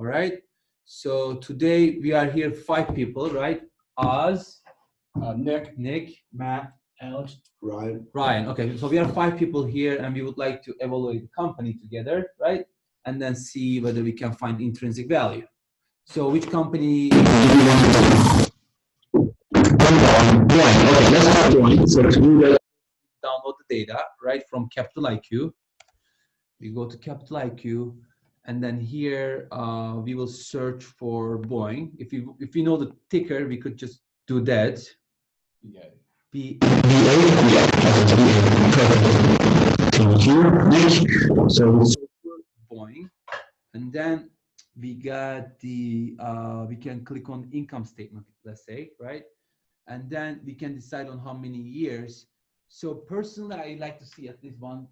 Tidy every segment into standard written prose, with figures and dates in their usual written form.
All right. So today we are here 5 people, right? Oz, Nick, Matt, Alex, Ryan. Okay, so we are 5 people here, and we would like to evaluate the company together, right? And then see whether we can find intrinsic value. So which company? Okay, let's start Boeing. So we download the data right from Capital IQ. We go to Capital IQ, and then here we will search for Boeing. If you know the ticker, we could just do that. Yeah. So we search for Boeing, and then we got the we can click on income statement, let's say, right? And then we can decide on how many years. So personally, I like to see at least one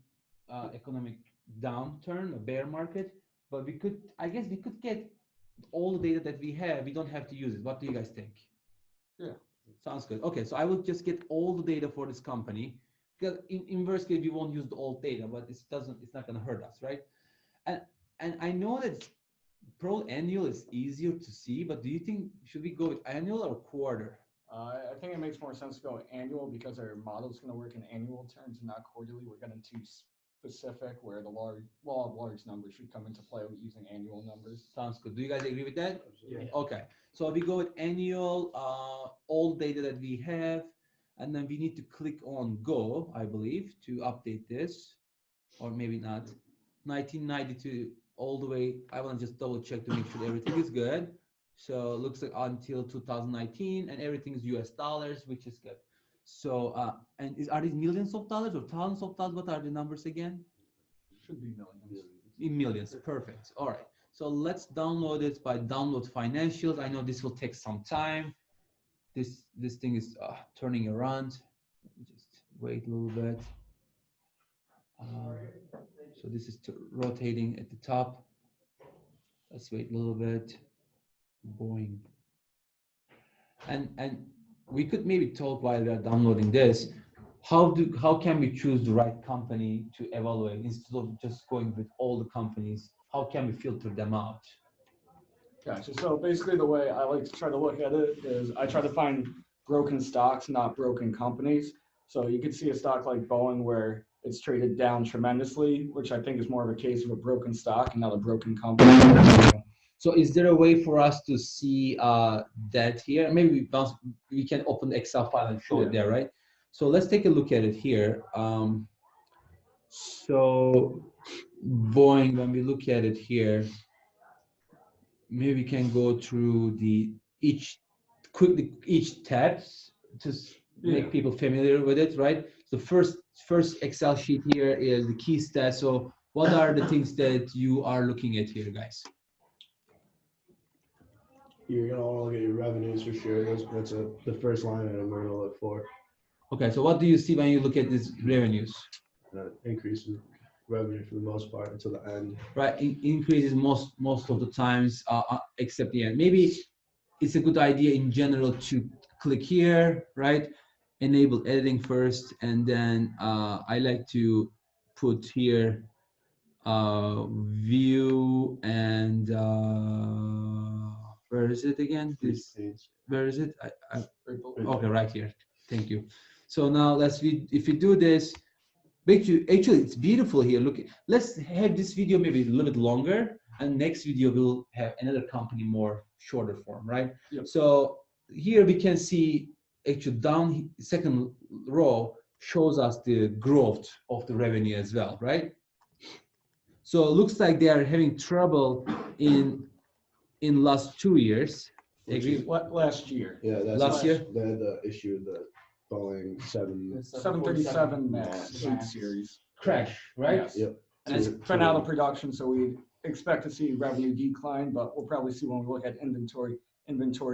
economic downturn, a bear market, but I guess we could get all the data that we have. We don't have to use it. What do you guys think? Yeah. Sounds good. Okay, so I will just get all the data for this company, because in worst case, we won't use the old data, but it's not gonna hurt us, right? And I know that probably annual is easier to see, but do you think, should we go with annual or quarter? I think it makes more sense to go annual because our model is going to work in annual terms and not quarterly. We're getting too specific where the law of large numbers should come into play using annual numbers. Sounds good. Do you guys agree with that? Yeah. Okay. So we go with annual, all data that we have, and then we need to click on go, I believe, to update this, or maybe not. 1992 all the way. I want to just double check to make sure everything is good. So it looks like until 2019, and everything is US dollars, which is good. So, and are these millions of dollars or thousands of dollars? What are the numbers again? Should be millions. In millions, perfect. All right. So let's download it by download financials. I know this will take some time. This thing is turning around. Just wait a little bit. So this is rotating at the top. Let's wait a little bit. Boeing. And we could maybe talk while we are downloading this. How can we choose the right company to evaluate instead of just going with all the companies? How can we filter them out? Gotcha. So basically the way I like to try to look at it is I try to find broken stocks, not broken companies. So you could see a stock like Boeing where it's traded down tremendously, which I think is more of a case of a broken stock and not a broken company. So is there a way for us to see that here? Maybe we can open the Excel file and show it there, right? So let's take a look at it here. So Boeing, when we look at it here, maybe we can go through each tabs to make people familiar with it, right? So first Excel sheet here is the key stats. So what are the things that you are looking at here, guys? you're gonna want to look at your revenues for sure. That's the first line item we're gonna look for. Okay, so what do you see when you look at these revenues? Increase in revenue for the most part until the end. Right, increases most of the times, except the end. Maybe it's a good idea in general to click here, right? Enable editing first, and then I like to put here view and where is it again? Where is it? Okay, right here. Thank you. So now if you do this, actually it's beautiful here. Look, let's have this video maybe a little bit longer, and next video we'll have another company more shorter form, right? Yep. So here we can see actually down second row shows us the growth of the revenue as well, right? So it looks like they are having trouble in last 2 years. Agree? Last year. Yeah, that's Last year? They had the issue of the Boeing 737 MAX 8 series. Crash, right? Yes. Yep. And it's been out of production, so we expect to see revenue decline, but we'll probably see when we look at inventory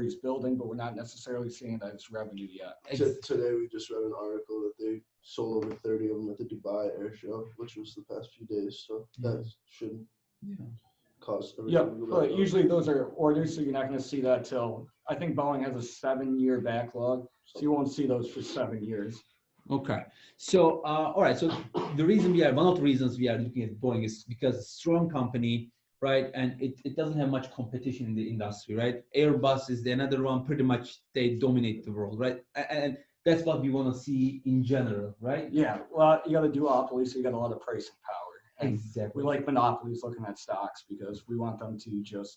is building, but we're not necessarily seeing that it's revenue yet. Today we just read an article that they sold over 30 of them at the Dubai Air Show, which was the past few days. So that should cause. Yep, but usually those are orders, so you're not going to see that till, I think Boeing has a 7-year backlog, so you won't see those for 7 years. Okay, so all right. So one of the reasons we are looking at Boeing is because it's a strong company, right? And it doesn't have much competition in the industry, right? Airbus is the another one, pretty much they dominate the world, right? And that's what we want to see in general, right? Yeah, well, you got a duopoly, so you got a lot of pricing power. And Exactly. we like monopolies looking at stocks because we want them to just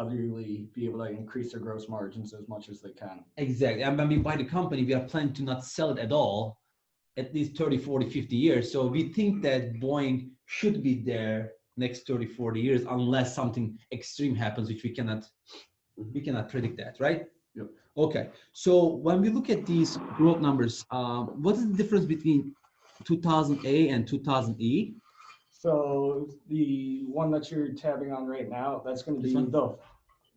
utterly be able to increase their gross margins as much as they can. Exactly. And when we buy the company, we are planning to not sell it at all, at least 30, 40, 50 years. So we think that Boeing should be there next 30, 40 years, unless something extreme happens, which we cannot predict that, right? Yep. Okay. So when we look at these growth numbers, what is the difference between 2000A and 2000E? So the one that you're tabbing on right now, that's going to This be one?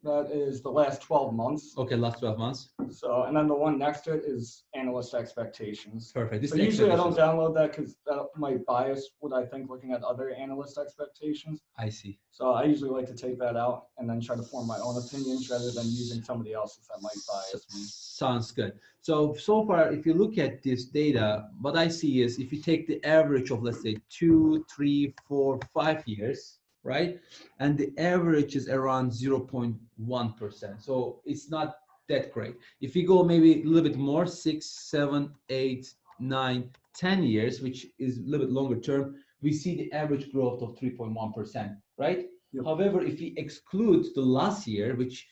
that is the last 12 months. Okay, last 12 months. So, and then the one next to it is analyst expectations. Perfect. This So is the usually I don't expectations. download that because that might bias what I think looking at other analyst expectations. I see. So I usually like to take that out and then try to form my own opinions rather than using somebody else's that might bias me. Sounds good. So far, if you look at this data, what I see is if you take the average of, let's say, 2, 3, 4, 5 years, right? And the average is around 0.1%. So it's not that great. If you go maybe a little bit more, 6, 7, 8, 9, 10 years, which is a little bit longer term, we see the average growth of 3.1%, right? Yep. However, if we exclude the last year, which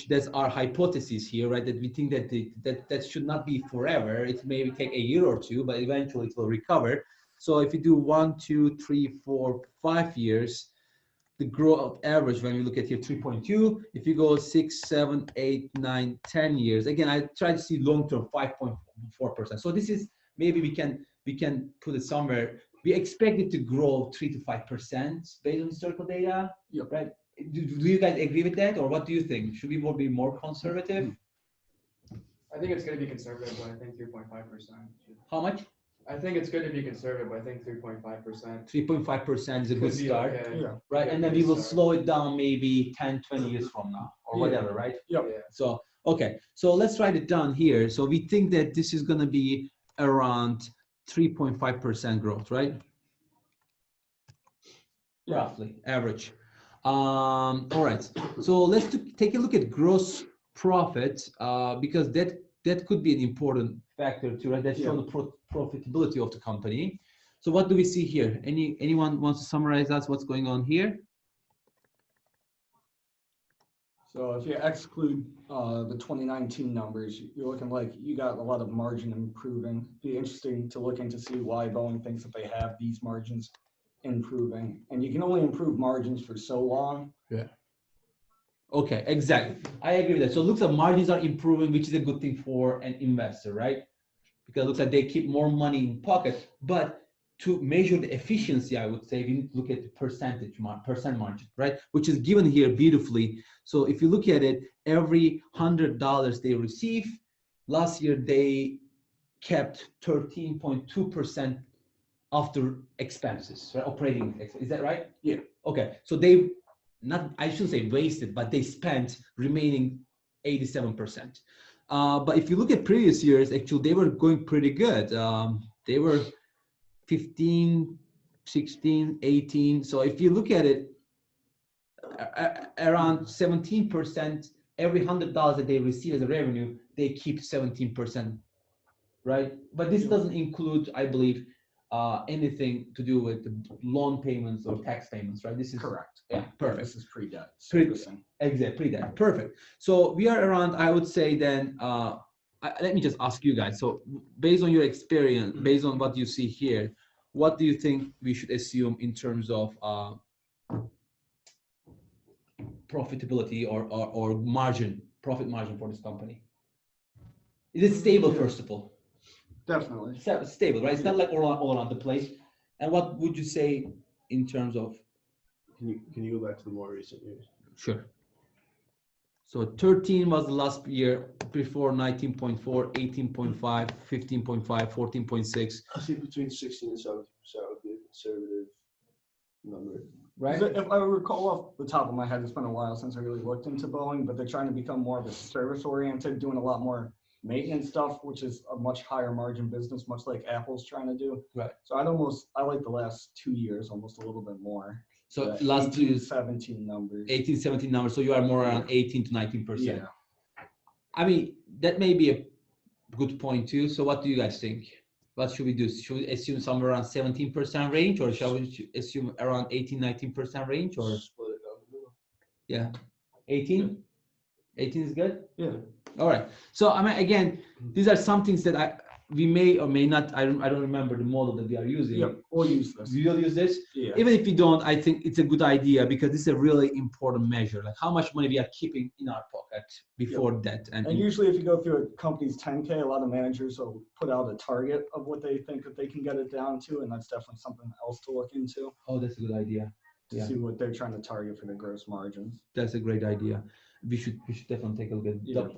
that's our hypothesis here, right? That we think that that should not be forever. It may take a year or two, but eventually it will recover. So if you do 1, 2, 3, 4, 5 years, the growth average, when we look at here, 3.2. If you go 6, 7, 8, 9, 10 years, again, I try to see long-term 5.4%. So this is, maybe we can put it somewhere. We expect it to grow 3 to 5% based on historical data, Yep. right? Do you guys agree with that, or what do you think? Should we be more conservative? I think it's going to be conservative, but I think 3.5%. How much? I think it's good to be conservative, but I think 3.5%. 3.5% is a good start, Okay. Yeah. right? Yeah, And then good we will start. slow it down maybe 10, 20 years from now, or Yeah. whatever, right? Yep. Yeah. So, okay, so let's write it down here. So we think that this is going to be around 3.5% growth, right? Yeah. Roughly, average. All right, so let's take a look at gross profit, because that could be an important factor too, right? That shows the profitability of the company. So what do we see here? Anyone wants to summarize us what's going on here? So if you exclude the 2019 numbers, you're looking like you got a lot of margin improving. Be interesting to look into see why Boeing thinks that they have these margins improving, and you can only improve margins for so long. Yeah. Okay, exactly. I agree with that. So it looks like margins are improving, which is a good thing for an investor, right? Because it looks like they keep more money in pocket. But to measure the efficiency, I would say we need to look at the percent margin, right? Which is given here beautifully. So if you look at it, every $100 they receive, last year they kept 13.2% after expenses, right? Operating expenses. Is that right? Yeah. Okay. So they I shouldn't say wasted, but they spent remaining 87%. But if you look at previous years, actually they were going pretty good. They were 15, 16, 18. So if you look at it, around 17%, every $100 that they receive as a revenue, they keep 17%, right? But this doesn't include, I believe, anything to do with the loan payments or tax payments, right? This is Correct. Yeah, perfect. This is pre-debt. Exactly, pre-debt. Perfect. So we are around, I would say then, let me just ask you guys. So based on your experience, based on what you see here, what do you think we should assume in terms of profitability or margin, profit margin for this company? Is it stable, first of all? Definitely. Stable, right? It's not like all around the place. And what would you say in terms of? Can you go back to the more recent years? Sure. So 13 was the last year, before 19.4, 18.5, 15.5, 14.6. I think between 16 and 70% would be a conservative number. Right? If I recall off the top of my head, it's been a while since I really looked into Boeing, but they're trying to become more of a service oriented, doing a lot more maintenance stuff, which is a much higher margin business, much like Apple's trying to do. Right. So I like the last 2 years almost a little bit more. So last 18, two 17 numbers. 18, 17 numbers. So you are more around 18 to 19%. Yeah. I mean, that may be a good point too. So what do you guys think? What should we do? Should we assume somewhere around 17% range, or shall we assume around 18, 19% range, or Split it down the middle. yeah, 18? 18 is good? Yeah. All right. So I mean, again, these are some things that we may or may not. I don't remember the model that we are using. Yep. We'll use this. We will use this. Yeah. Even if we don't, I think it's a good idea because this is a really important measure. Like how much money we are keeping in our pocket before that. And usually, if you go through a company's 10K, a lot of managers will put out a target of what they think that they can get it down to, and that's definitely something else to look into Oh, that's a good idea. to Yeah. see what they're trying to target for the gross margins. That's a great idea. We should definitely take a look at Yeah.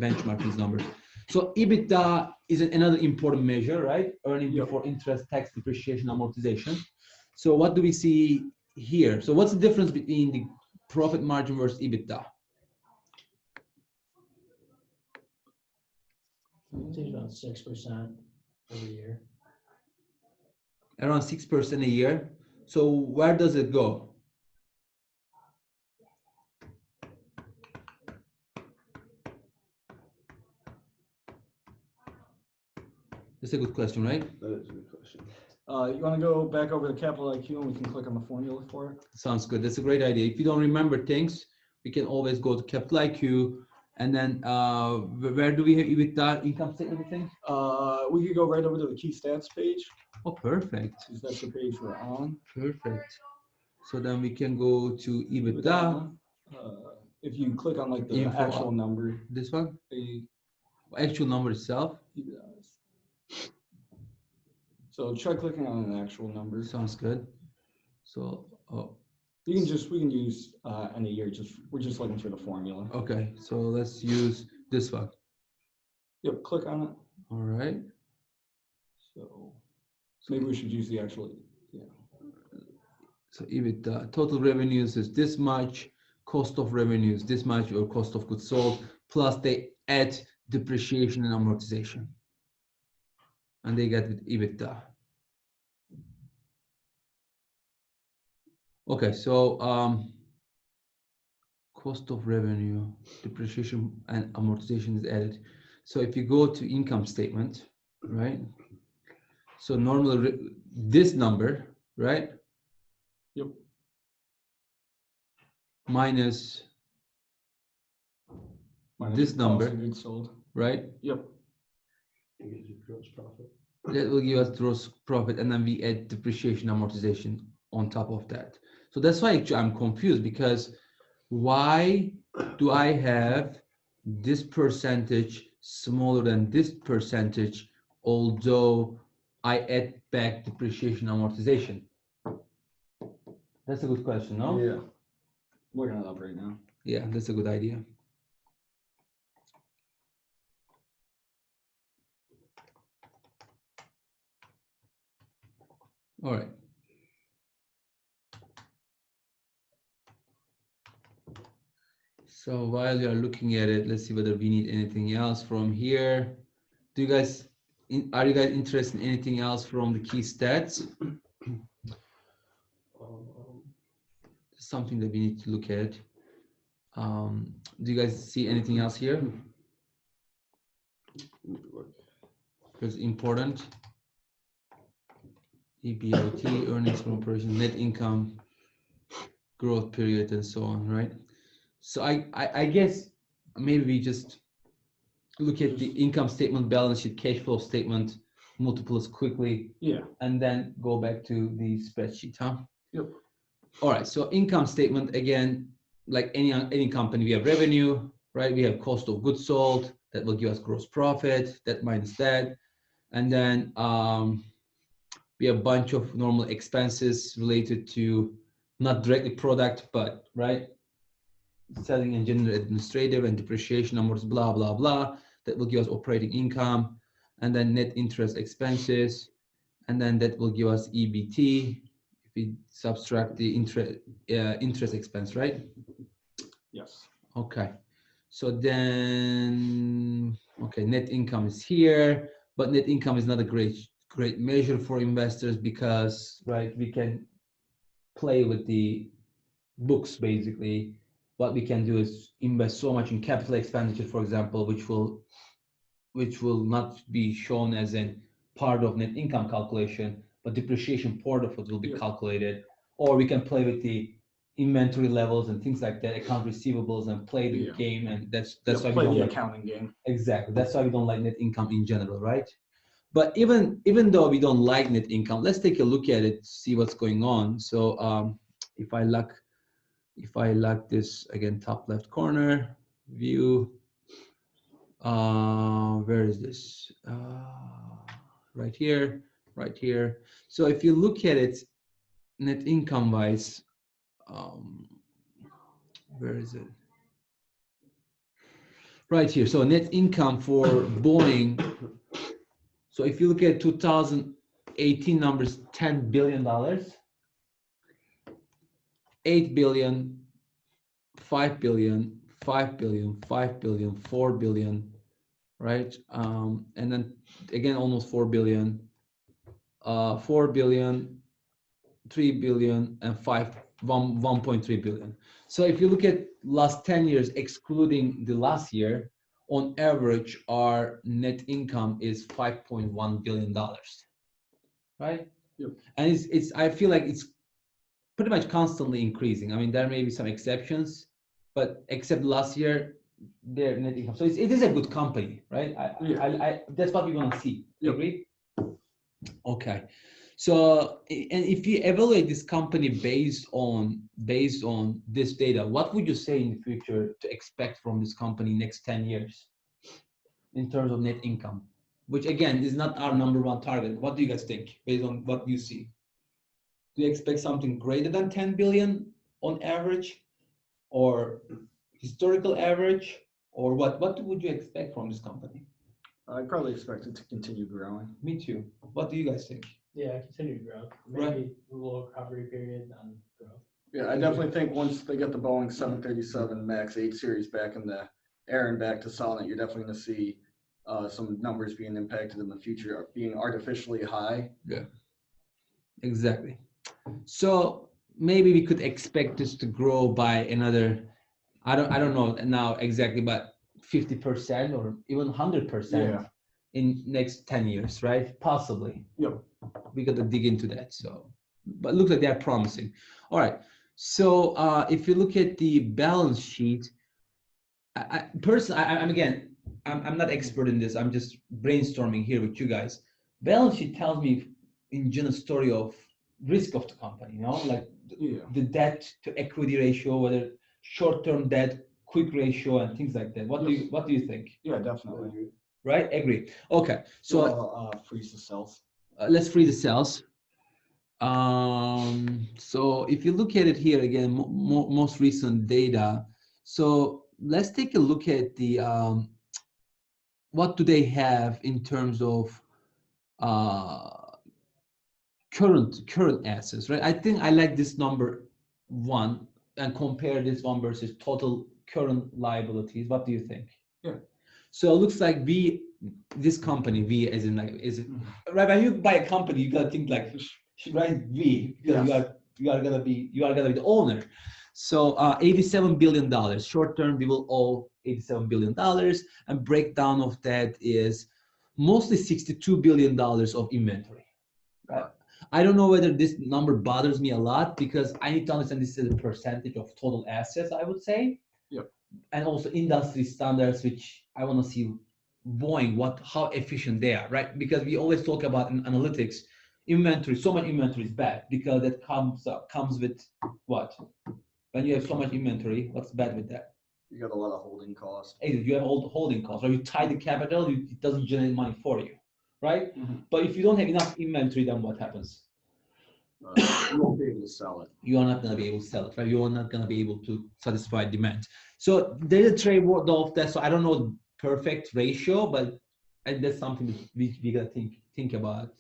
benchmark these numbers. So EBITDA is another important measure, right? Earning Yep. before interest, tax, depreciation, amortization. So what do we see here? So what's the difference between the profit margin versus EBITDA? I think about 6% every year. Around 6% a year. So where does it go? That's a good question, right? That is a good question. You want to go back over to Capital IQ and we can click on the formula for it? Sounds good. That's a great idea. If you don't remember things, we can always go to Capital IQ, and then where do we have EBITDA, income statement, I think? We could go right over to the key stats page, Oh, perfect. because that's the page we're on. Perfect. So then we can go to EBITDA. If you click on like the Info. actual number, This one, the actual number itself. EBITDA is- So try clicking on an actual number. Sounds good. So, We can use any year. We're just looking for the formula. okay. So let's use this one. Yep, click on it. All right. So maybe we should use the actual. So EBITDA, total revenues is this much, cost of revenues this much, or cost of goods sold, plus they add depreciation and amortization. And they get with EBITDA. Okay, so cost of revenue, depreciation and amortization is added. So if you go to income statement, right? So normally this number, right? Yep. Minus Minus this the cost number, of goods sold. right? Yep. It gives you gross profit. That will give us gross profit, and then we add depreciation, amortization on top of that. So that's why actually I'm confused, because why do I have this percentage smaller than this percentage, although I add back depreciation, amortization? That's a good question, no? Yeah. Looking it up right now. Yeah, that's a good idea. All right. So while you are looking at it, let's see whether we need anything else from here. Do you guys, are you guys interested in anything else from the key stats? Something that we need to look at. Do you guys see anything else here? Because important. EBIT, earnings from operations, net income, growth period, and so on, right? So I guess maybe we just look at the income statement, balance sheet, cash flow statement, multiples quickly, Yeah. and then go back to the spreadsheet, huh? Yep. All right, so income statement, again, like any company, we have revenue, right? We have cost of goods sold, that will give us gross profit, that minus that. And then we have a bunch of normal expenses related to not directly product, but right, selling and general administrative and depreciation numbers, blah, blah, blah. That will give us operating income, and then net interest expenses, and then that will give us EBT if we subtract the interest expense, right? Yes. Okay. So then, okay, net income is here, but net income is not a great measure for investors because, right, we can play with the books basically. What we can do is invest so much in capital expenditure, for example, which will not be shown as a part of net income calculation, but depreciation part of it will be calculated. Or we can play with the inventory levels and things like that, account receivables, and play the game. And that's why we play don't the like accounting game. exactly. That's why we don't like net income in general, right? But even though we don't like net income, let's take a look at it, see what's going on. So if I lock this again, top left corner view. Where is this? Right here, right here. So if you look at it, net income wise, where is it? Right here. So net income for Boeing. So if you look at 2018 numbers, $10 billion, 8 billion, 5 billion, 5 billion, 5 billion, 4 billion, right? And then again, almost 4 billion, 4 billion, 3 billion, and 1.3 billion. So if you look at last 10 years, excluding the last year, on average, our net income is $5.1 billion, right? Yep. And it's I feel like it's pretty much constantly increasing. I mean, there may be some exceptions, but except last year, their net income. So it is a good company, right? I that's what we want to see. You agree? Okay. So, and if you evaluate this company based on this data, what would you say in the future to expect from this company next 10 years in terms of net income? Which again is not our number one target. What do you guys think based on what you see? Do you expect something greater than 10 billion on average, or historical average, or what would you expect from this company? I probably expect it to continue growing. Me too. What do you guys think? Yeah, continued growth. Maybe a little recovery period on growth. Yeah, I definitely think once they get the Boeing 737 MAX 8 series back in the air and back to solid, you're definitely going to see some numbers being impacted in the future, being artificially high. Yeah, exactly. So maybe we could expect this to grow by another, I don't know now exactly, but 50% or even 100% in next 10 years, right? Possibly. Yep. We got to dig into that. So, but it looks like they're promising. All right. So if you look at the balance sheet, personally, I'm not expert in this. I'm just brainstorming here with you guys. Balance sheet tells me in general story of risk of the company, you know, like the debt to equity ratio, whether short-term debt, quick ratio, and things like that. What do you think? Yeah, definitely. Right? Agree. Okay. So freeze the cells. let's free the cells. So if you look at it here again, most recent data. So let's take a look at the what do they have in terms of current assets, right? I think I like this number 1 and compare this one versus total current liabilities. What do you think? Yeah. So it looks like this company, V as in like, is it right? When you buy a company, you gotta think like, right? V, because you are gonna be the owner. So $87 billion short term, we will owe $87 billion, and breakdown of that is mostly $62 billion of inventory. Right? I don't know whether this number bothers me a lot because I need to understand this is a percentage of total assets, I would say. Yep. And also industry standards, which I want to see Boeing, how efficient they are, right? Because we always talk about in analytics, inventory, so much inventory is bad because that comes with what? When you have so much inventory, what's bad with that? You got a lot of holding costs. You have all the holding costs, right? You tie the capital, it doesn't generate money for you, right? But if you don't have enough inventory, then what happens? You won't be able to sell it. You are not going to be able to sell it, right? You are not going to be able to satisfy demand. So there's a trade off that. So I don't know perfect ratio, but that's something that we got to think about.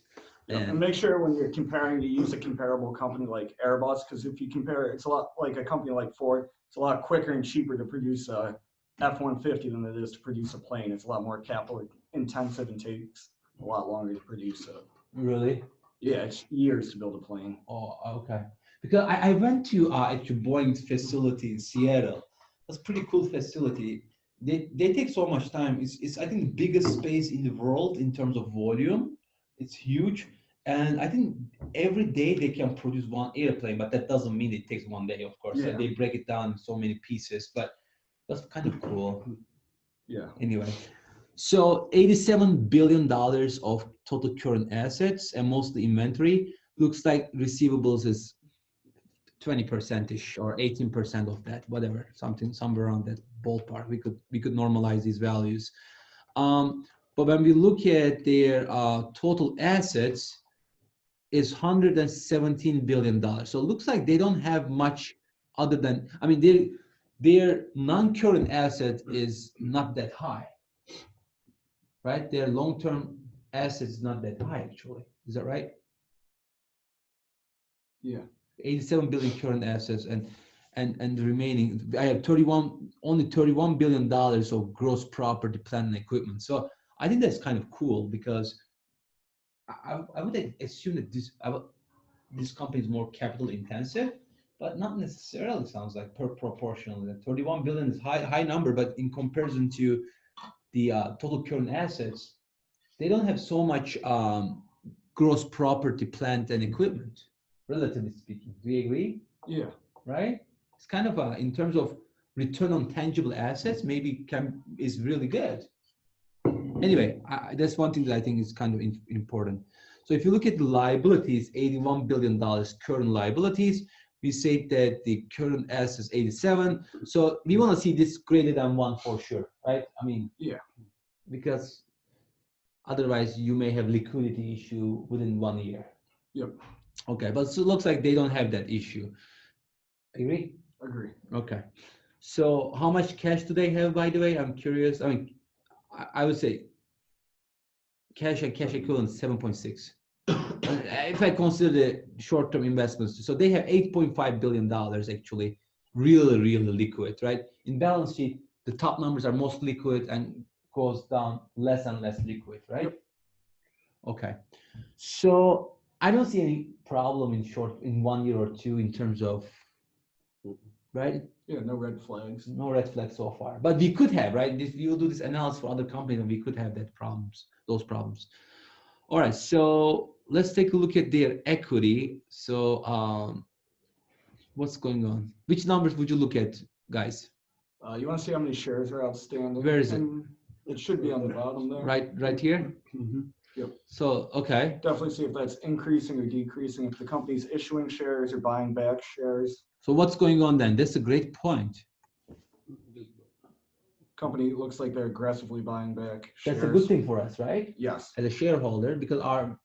And make sure when you're comparing to use a comparable company like Airbus, because if you compare, it's a lot like a company like Ford. It's a lot quicker and cheaper to produce a F-150 than it is to produce a plane. It's a lot more capital intensive and takes a lot longer to produce it. Really? Yeah, it's years to build a plane. Oh, okay. Because I went to Boeing's facility in Seattle. That's a pretty cool facility. They take so much time. It's I think the biggest space in the world in terms of volume. It's huge, and I think every day they can produce one airplane, but that doesn't mean it takes one day, of course. Yeah. They break it down in so many pieces, but that's kind of cool. Yeah. Anyway, so $87 billion of total current assets and mostly inventory. Looks like receivables is 20%ish or 18% of that, whatever, somewhere around that ballpark. We could normalize these values. But when we look at their total assets, is $117 billion. So it looks like they don't have much other than, I mean, their non-current asset is not that high, right? Their long-term assets is not that high, actually. Is that right? Yeah. 87 billion current assets and the remaining, I have only $31 billion of gross property, plant and equipment. So I think that's kind of cool because I would assume that this company is more capital intensive, but not necessarily. Sounds like proportionally. 31 billion is high number, but in comparison to the total current assets, they don't have so much gross property, plant and equipment, relatively speaking. Do you agree? Yeah. Right? It's kind of in terms of return on tangible assets, maybe is really good. Anyway, that's one thing that I think is kind of important. So if you look at the liabilities, $81 billion current liabilities, we say that the current assets 87. So we want to see this greater than 1 for sure, right? I mean, Yeah. Because otherwise you may have liquidity issue within 1 year. Yep. Okay, but so it looks like they don't have that issue. Agree? Agree. Okay. So how much cash do they have, by the way? I'm curious. I mean, I would say cash and cash equivalent 7.6. If I consider the short-term investments, so they have $8.5 billion actually, really liquid, right? In balance sheet, the top numbers are most liquid and goes down less and less liquid, right? Yep. Okay. So I don't see any problem in 1 year or two in terms of, right? Yeah, no red flags. No red flags so far, but we could have, right? If you do this analysis for other companies, we could have those problems. All right, so let's take a look at their equity. So what's going on? Which numbers would you look at, guys? You want to see how many shares are outstanding? Where is it? And it should be on the bottom there. Right here? Mm-hmm. Yep. So, okay. Definitely see if that's increasing or decreasing, if the company's issuing shares or buying back shares. So what's going on then? That's a great point. Company looks like they're aggressively buying back shares. That's a good thing for us, right? Yes. As a shareholder, because our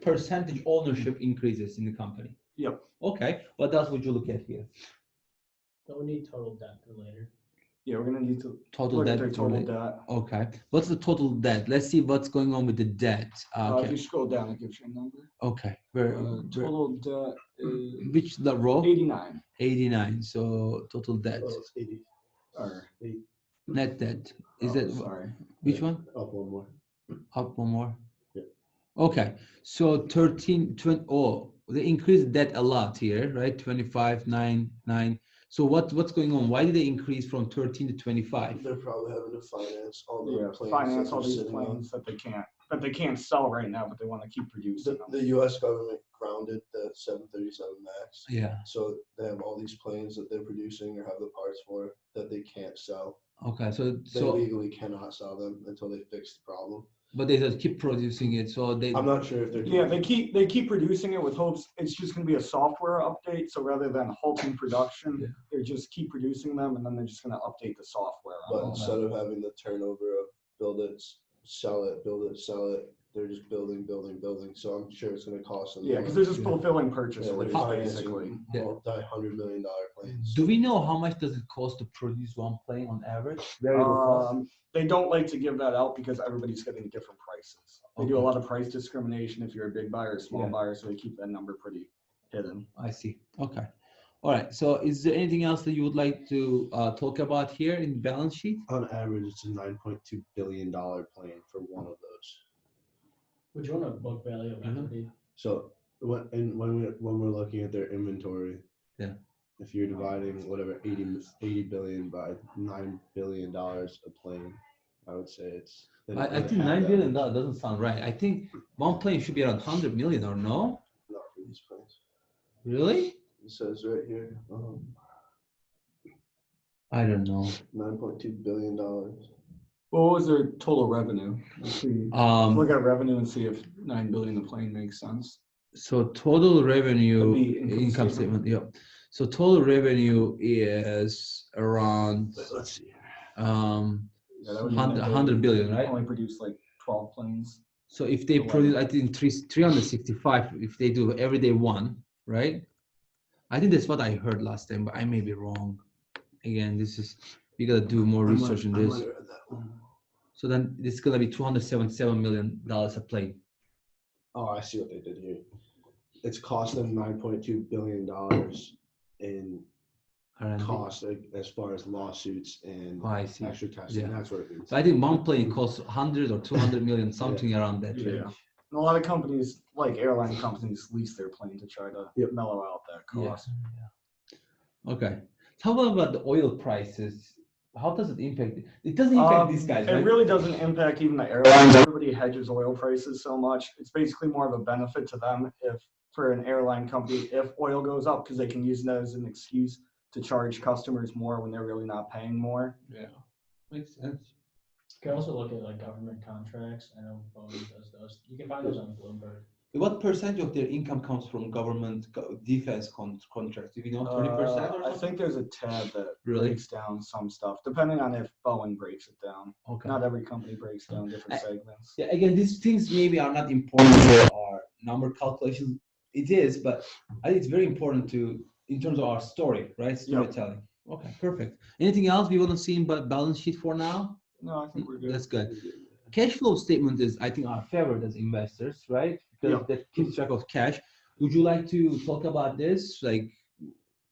percentage ownership increases in the company. Yep. Okay, what else would you look at here? Don't we need total debt for later? Yeah, we're gonna need to Total look debt. at their total for debt. Okay, what's the total debt? Let's see what's going on with the debt. If Okay, you scroll down, it gives you a number. okay. Where, Total debt is which the row? 89. 89. So total debt. Oh, it's 80. Or Net debt. Is oh, that sorry. which Yeah. one? Up one more. Up one more. Yeah. Okay. So 13, 20. Oh, they increased debt a lot here, right? 25, 9, 9. So what's going on? Why did they increase from 13 to 25? They're probably having to finance all the Yeah, planes finance that all they're these sitting on. planes that they can't sell right now, but they want to keep producing them. The U.S. government grounded the 737 MAX. Yeah. So they have all these planes that they're producing or have the parts for that they can't sell. Okay. They legally cannot sell them until they fix the problem. But they just keep producing it. So they. I'm not sure if they're. Yeah, they keep producing it with hopes it's just going to be a software update. So rather than halting production, Yeah. they just keep producing them, and then they're just going to update the software. But on it. instead of having the turnover of build it, sell it, they're just building. So I'm sure it's going to cost them. Yeah, because they're just Yeah. fulfilling purchase Yeah, they're orders, financing basically. Yeah. multi-$100 million planes. Do we know how much does it cost to produce one plane on average? Variable cost. They don't like to give that out because everybody's getting different prices. They do a Okay. lot of price discrimination if you're a big buyer or small Yeah. buyer, so they keep that number pretty hidden. I see. Okay. All right. So is there anything else that you would like to talk about here in the balance sheet? On average, it's a $9.2 billion plane for one of those. Which one of book value of Mhm. equity? So when we're looking at their inventory, Yeah. if you're dividing whatever 80 billion by $9 billion a plane, I would say it's. they don't I really think have $9 that billion much. doesn't sound right. I think one plane should be around 100 million or no? Not for these planes. Really? It says right here, I don't know. $9.2 billion. What was their total revenue? Let's see. Look Um, at revenue and see if 9 billion a plane makes sense. so total revenue, That'd be income statement, yeah. So total revenue is around Let's see. Yeah, that would mean that 100 they billion, right? only produce like 12 planes. So if they 11. produce, I think 365, if they do every day one, right? I think that's what I heard last time, but I may be wrong. Again, this is, we gotta do more research in I this. might have read that one. So then it's gonna be $277 million a plane. Oh, I see what they did here. It's cost them $9.2 billion in R&D. cost, like, as far as lawsuits and Oh, I see. extra testing. Yeah. That's what it means. So I think one plane costs 100 or 200 million, something around that Yeah. range. And a lot of companies, like airline companies, lease their plane to try to Yep. mellow out that cost. Yeah. Okay. How about the oil prices? How does it impact? It doesn't impact these guys, It right? really doesn't impact even the airlines. Everybody hedges oil prices so much. It's basically more of a benefit to them if, for an airline company, if oil goes up, because they can use that as an excuse to charge customers more when they're really not paying more. Yeah. Makes sense. You can also look at like government contracts. I know Boeing does those. You can find those on Bloomberg. What percentage of their income comes from government defense contracts? Do you know 20% or I something? think there's a tab that Really? breaks down some stuff, depending on if Boeing breaks it down. Okay. Not every company breaks down different segments. Yeah, again, these things maybe are not important for our number calculations. It is, but I think it's very important to, in terms of our story, right? Storytelling. Okay, perfect. Anything else we want to see in balance sheet for now? No, I think we're good. That's good. Cash flow statement is, I think, our favorite as investors, right? Because that keeps track of cash. Would you like to talk about this? Like,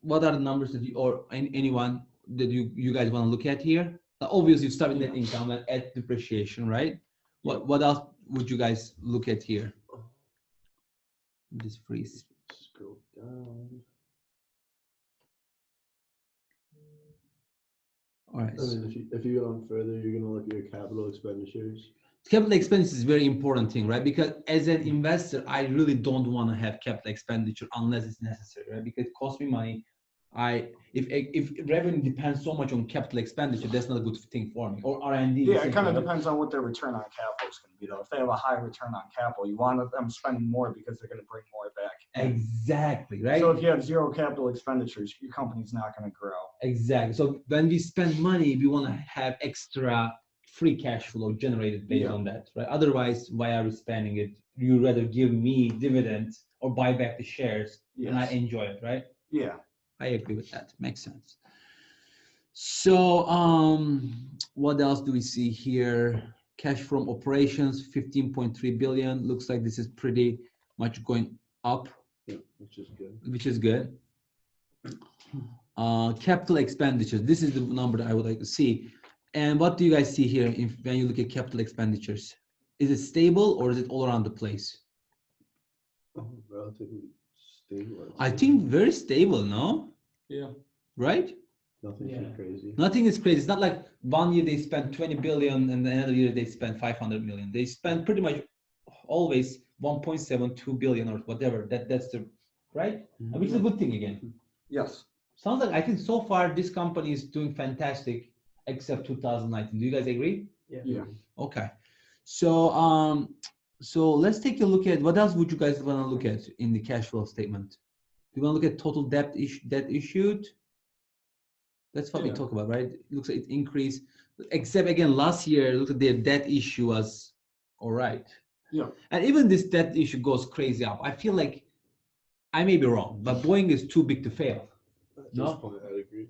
what are the numbers that you, or anyone that you guys want to look at here? Obviously, you start with net income and add depreciation, right? What else would you guys look at here? Just freeze. Scroll down. All right. I mean, if you go on further, you're gonna look at your capital expenditures. Capital expense is a very important thing, right? Because as an investor, I really don't want to have capital expenditure unless it's necessary, right? Because it costs me money. If revenue depends so much on capital expenditure, that's not a good thing for me. Or R&D. Yeah, it kind of depends on what their return on capital is going to be, though. If they have a high return on capital, you want them spending more because they're going to bring more back. Exactly, right? So if you have zero capital expenditures, your company's not going to grow. Exactly. So when we spend money, we want to have extra free cash flow generated based on that, right? Otherwise, why are we spending it? You rather give me dividends or buy back the shares, and I enjoy it, right? Yeah. I agree with that. Makes sense. So, what else do we see here? Cash from operations, 15.3 billion. Looks like this is pretty much going up, Which is good. which is good. Capital expenditures. This is the number that I would like to see. And what do you guys see here when you look at capital expenditures? Is it stable or is it all around the place? Relatively stable. I think very stable, no? Yeah. Right? Nothing too crazy. Nothing is crazy. It's not like one year they spend 20 billion and another year they spend 500 million. They spend pretty much always 1.72 billion or whatever. That's the right, which is a good thing again. Yes. Sounds like I think so far this company is doing fantastic, except 2019. Do you guys agree? Yeah. Okay. So let's take a look at what else would you guys want to look at in the cash flow statement? Do you want to look at total debt issued? That's what we talk about, right? It looks like it increased, except again last year, look at their debt issue was all right. Yeah. And even this debt issue goes crazy up. I feel like I may be wrong, but Boeing is too big to fail. At this point, I'd agree.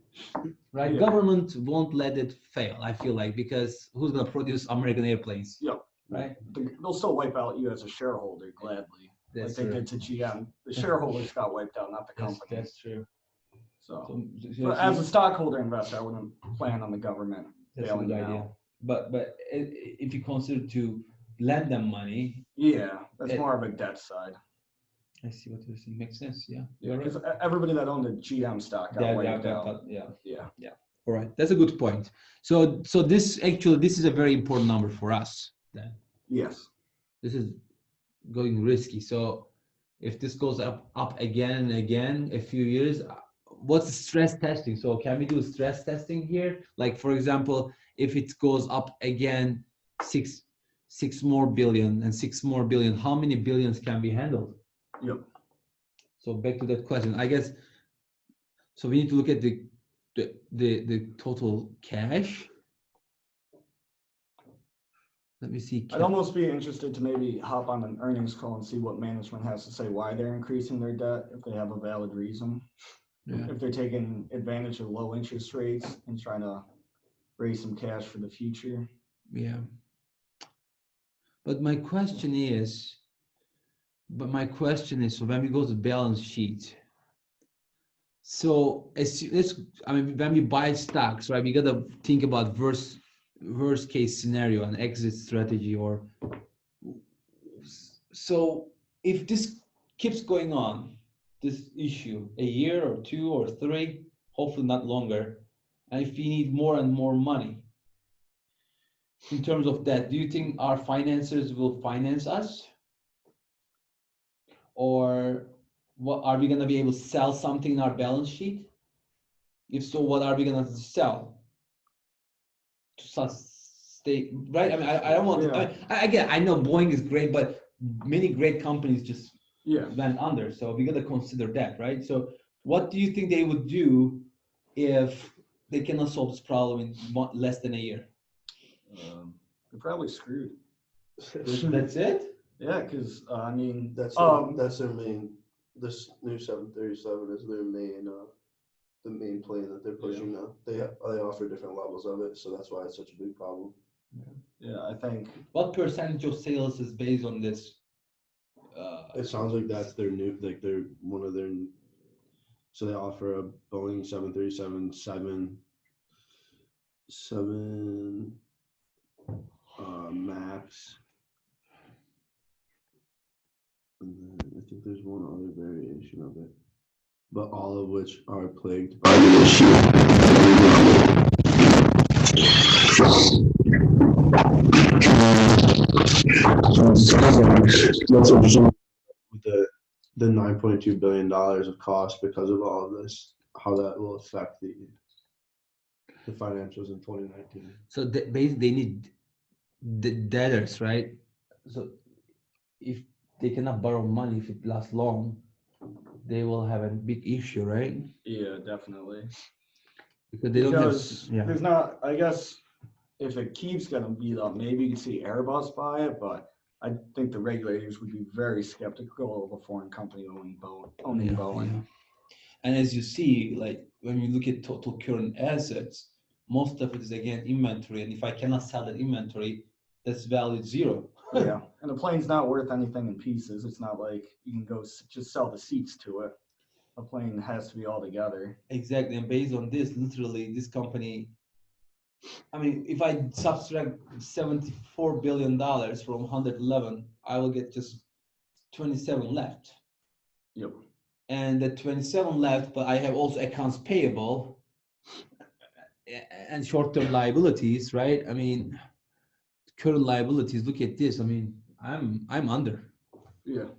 Right? Government won't let it fail, I feel like, because who's going to produce American airplanes? Yeah. Right? They'll still wipe out you as a shareholder gladly, That's like they true. did to GM. The shareholders got wiped out, not the company. That's true. So but as a stockholder investor, I wouldn't plan on the government that's a bailing good you idea. out. But if you consider to lend them money, Yeah, that's It- more of a debt side. I see what you're saying. Makes sense. Yeah. Yeah, You're right. because everybody that owned the GM stock got wiped out. Yeah. Yeah. All right. That's a good point. So this is a very important number for us. Then Yes. this is going risky. So if this goes up again and again a few years, what's the stress testing? So can we do stress testing here? Like for example, if it goes up again, six more billion and 6 more billion, how many billions can be handled? Yep. So back to that question, I guess. So we need to look at the total cash. Let me see. I'd almost be interested to maybe hop on an earnings call and see what management has to say why they're increasing their debt, if they have a valid reason. Yeah. If they're taking advantage of low interest rates and trying to raise some cash for the future. Yeah. But my question is, so when we go to balance sheet, so when we buy stocks, right, we gotta think about worst case scenario and exit strategy. Or so if this keeps going on, this issue, a year or 2 or 3, hopefully not longer, and if we need more and more money in terms of that, do you think our financiers will finance us? Or what, are we going to be able to sell something in our balance sheet? If so, what are we going to sell to sustain, right? I mean, I don't want to, again, I know Boeing is great, but many great companies just went under. So we got to consider that, right? So what do you think they would do if they cannot solve this problem in less than a year? They're probably screwed. That's it? Yeah, because I mean, That's their main. This new 737 is their main, the main plane that they're pushing now. They offer different levels of it, so that's why it's such a big problem. Yeah, I think. What percentage of sales is based on this? It sounds like that's their new, like they're one of their. So they offer a Boeing 737 7 Max. And then I think there's one other variation of it, but all of which are plagued by the issue. With the $9.2 billion of cost because of all of this, how that will affect the financials in 2019. So basically they need the debtors, right? So if they cannot borrow money, if it lasts long, they will have a big issue, right? Yeah, definitely. Because they don't have. There's not, I guess, if it keeps getting beat up, maybe you can see Airbus buy it, but I think the regulators would be very skeptical of a foreign company owning Boeing. Yeah. And as you see, like when you look at total current assets, most of it is again inventory. And if I cannot sell that inventory, that's valued zero. Yeah, and the plane's not worth anything in pieces. It's not like you can go just sell the seats to it. A plane has to be all together. Exactly, and based on this, literally, this company, I mean, if I subtract $74 billion from 111, I will get just 27 left. Yep. And the 27 left, but I have also accounts payable and short-term liabilities, right? I mean, current liabilities, look at this. I mean, I'm under. Yeah.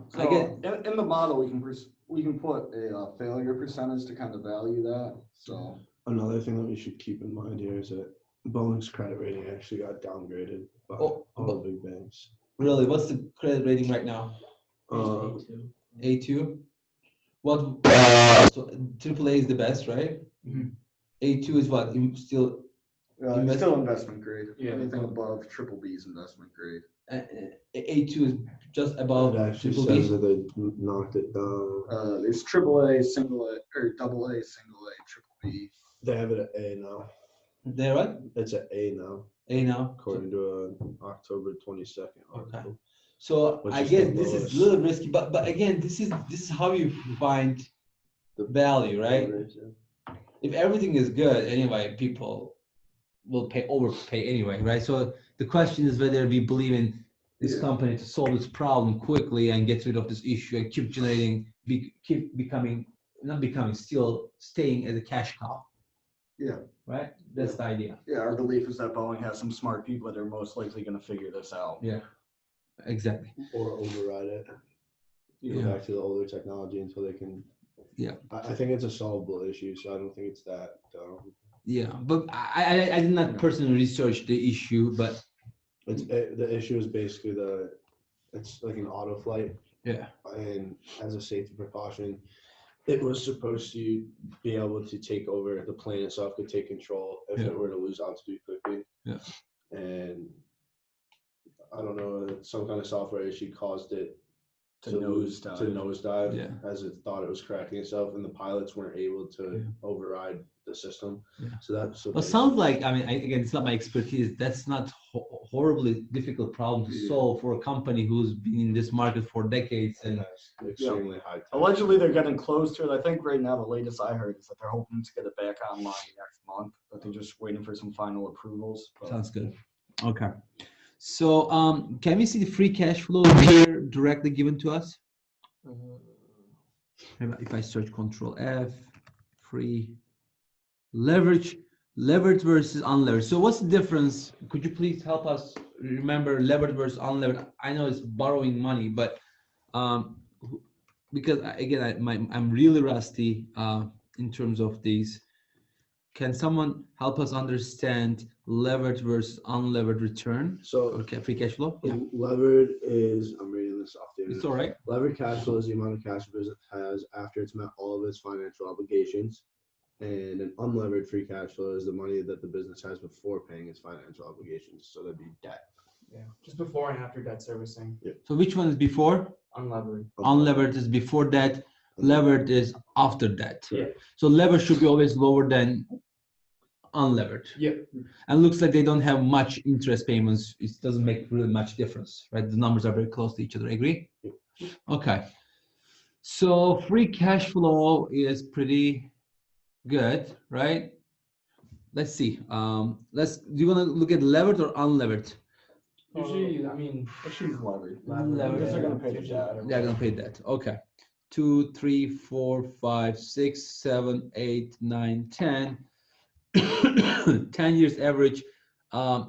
So I get in the model we can put a failure percentage to kind of value that. So another thing that we should keep in mind here is that Boeing's credit rating actually got downgraded by all the big banks. Really, what's the credit rating right now? A2. A2. What? So AAA is the best, right? Mhm. A2 is what? Still. it's still investment grade. Yeah. Anything above triple-B is investment grade. A2 is just above It actually triple says B. that they knocked it down. There's AAA, single A, or double A, single A, triple B. They have it at A now. They're what? It's at A now, A now. according to an October 22nd article. Okay. So Which I is guess the this is lowest. a little risky, but again, this is how you find The value, right? Yeah. If everything is good, anyway, people will overpay anyway, right? So the question is whether we believe in this Yeah. company to solve this problem quickly and get rid of this issue and keep generating, keep becoming, not becoming, still staying as a cash cow. Yeah. Right? That's the idea. Yeah, our belief is that Boeing has some smart people that are most likely going to figure this out. Yeah. Exactly. Or override it. Go Yeah. back to the older technology until they can. Yeah. I think it's a solvable issue, so I don't think it's that. Yeah, but I did not personally research the issue, but The issue is basically it's like an auto flight, yeah, and as a safety precaution, it was supposed to be able to take over. The plane itself could take control if Yeah. it were to lose altitude quickly. Yeah. And I don't know, some kind of software issue caused it To to nosedive Yeah. as it thought it was correcting itself, and the pilots weren't able to Yeah. override the system. Yeah. So well, sounds like, I mean, again, it's not my expertise. That's not horribly difficult problem to Yeah. solve for a company who's been in this market for decades. And extremely high. Allegedly, they're getting close to it. I think right now the latest I heard is that they're hoping to get it back online next month, but they're just waiting for some final approvals. But sounds good. Okay. So can we see the free cash flow here directly given to us? If I search Control F, free leverage versus unleveraged. So what's the difference? Could you please help us remember levered versus unlevered? I know it's borrowing money, but because I'm really rusty in terms of these. Can someone help us understand levered versus unlevered return? So Okay, free cash flow. Yeah, levered is, I'm reading this off the it's all right. Levered cash flow is the amount of cash a business has after it's met all of its financial obligations. And an unlevered free cash flow is the money that the business has before paying its financial obligations. So that'd be debt. Yeah, just before and after debt servicing. So which one is before? Unlevered. Unlevered is before that. Levered is after that. Yeah. So levered should be always lower than unlevered. Yeah. And looks like they don't have much interest payments. It doesn't make really much difference, right? The numbers are very close to each other. Agree? Yeah. Okay. So free cash flow is pretty good, right? Let's see. Do you want to look at levered or unlevered? Usually, I mean, let's use levered. Levered. Because they're going to pay the debt. They're gonna pay that. Okay. 2, 3, 4, 5, 6, 7, 8, 9, 10. 10 years average.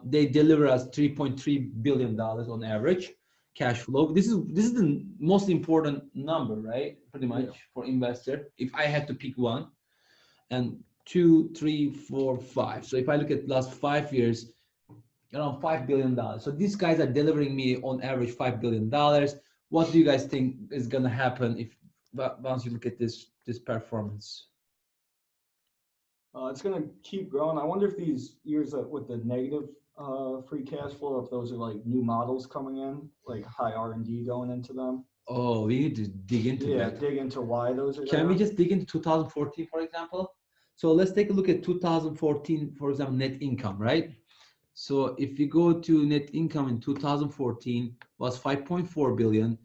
They deliver us $3.3 billion on average cash flow. This is the most important number, right? Pretty much for investor. If I had to pick one, and 2, 3, 4, 5. So if I look at last 5 years, around $5 billion. So these guys are delivering me on average $5 billion. What do you guys think is gonna happen if once you look at this performance? It's going to keep growing. I wonder if these years with the negative free cash flow, if those are like new models coming in, like high R&D going into them. Oh, we need to dig into that. Dig into why those are Can there. we just dig into 2014, for example? So let's take a look at 2014, for example, net income, right? So if you go to net income in 2014 was 5.4 billion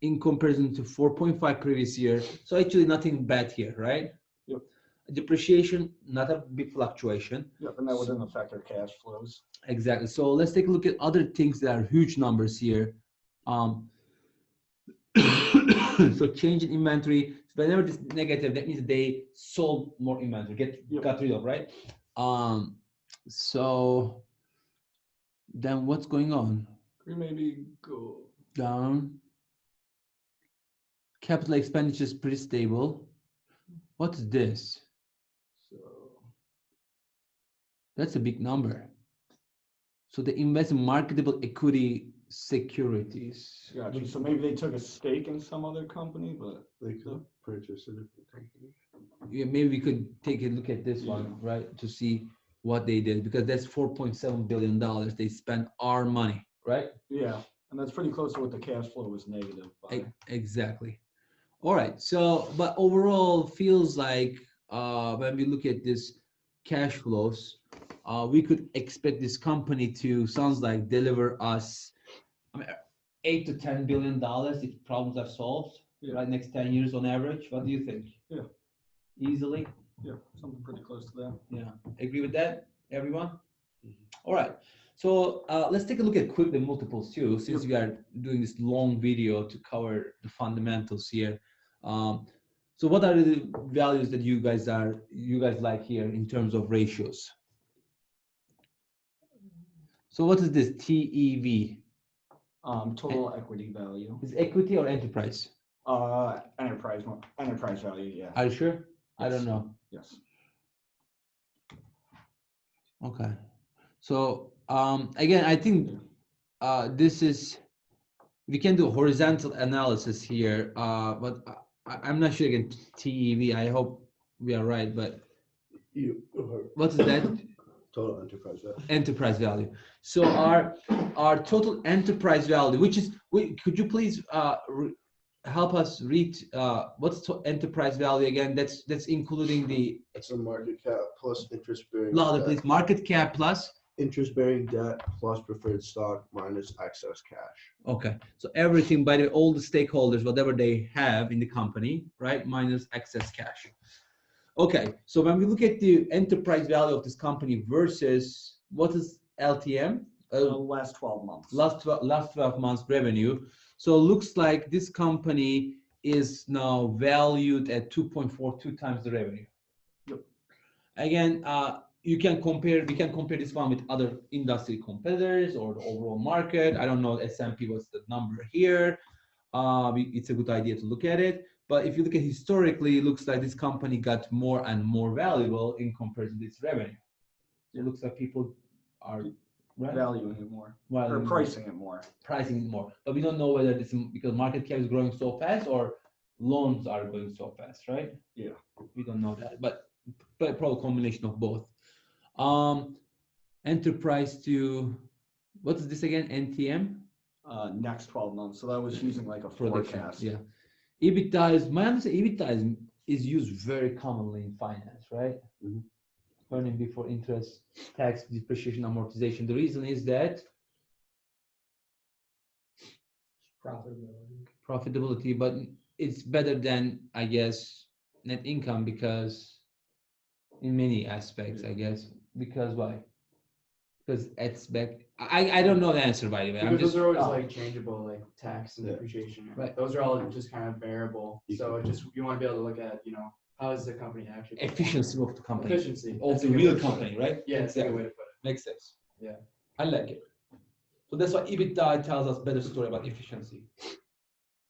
in comparison to 4.5 previous year. So actually nothing bad here, right? Yep. Depreciation, not a big fluctuation. Yep, and that wouldn't affect our cash flows. Exactly. So let's take a look at other things that are huge numbers here. So change in inventory. Whenever this negative, that means they sold more inventory, got rid of, right? So then what's going on? Could we maybe go Down. Capital expenditure is pretty stable. What's this? so That's a big number. So they invest in marketable equity securities. gotcha. So maybe they took a stake in some other company, but They could purchase a different company. Yeah, maybe we could take a look at this one, right, to see what they did, because that's $4.7 billion they spent our money, right? yeah, and that's pretty close to what the cash flow was negative by. Exactly. All right. So, but overall, feels like when we look at this cash flows, we could expect this company to, sounds like, deliver us, I mean, $8 to $10 billion if problems are solved, right? Next 10 years on average. What do you think? Yeah. Easily. Yeah, something pretty close to that. Yeah. Agree with that, everyone? All right. So let's take a look at quickly multiples too, since we are doing this long video to cover the fundamentals here. So what are the values that you guys like here in terms of ratios? So what is this TEV? Total equity value. Is equity or enterprise? Enterprise value, yeah. Are you sure? I Yes. don't know. Yes. Okay. So again, I think this is, we can do horizontal analysis here, but I'm not sure again, TEV, I hope we are right, but what is that? Total enterprise value. Enterprise value. So our total enterprise value, which is, could you please help us read what's enterprise value again? That's including the That's the market cap plus interest bearing louder, debt. please. Market cap plus. Interest bearing debt plus preferred stock minus excess cash. Okay, so everything by all the stakeholders, whatever they have in the company, right, minus excess cash. Okay, so when we look at the enterprise value of this company versus what is LTM? Last 12 months. Last 12 months revenue. So it looks like this company is now valued at 2.42 times the revenue. Yep. Again, we can compare this one with other industry competitors or the overall market. I don't know S&P, what's the number here. It's a good idea to look at it. But if you look at historically, it looks like this company got more and more valuable in comparison to its revenue. It looks like people are Valuing it more. Or valuing pricing it more. pricing it more. But we don't know whether this is because market cap is growing so fast or loans are going so fast, right? Yeah. We don't know that, but probably a combination of both. Enterprise to, what is this again? NTM? Next 12 months. So that was using like a Prediction, forecast. yeah. EBITDA is, my understanding, EBITDA is used very commonly in finance, right? Mhm. Earning before interest, tax, depreciation, amortization. The reason is that profitability, but it's better than, I guess, net income because in many aspects, I guess. Because why? Because it's back. I don't know the answer, by the way. I'm Because just, those are always like changeable, like tax and Yeah. depreciation. Right. Those are all just kind of variable. So it just, you want to be able to look at, how is the company actually performing? efficiency of the company. Efficiency. Of That's the a good real way to put it. company, right? Yeah, that's a good way to put Makes sense. Yeah. I like it. So that's why EBITDA tells us better story about efficiency.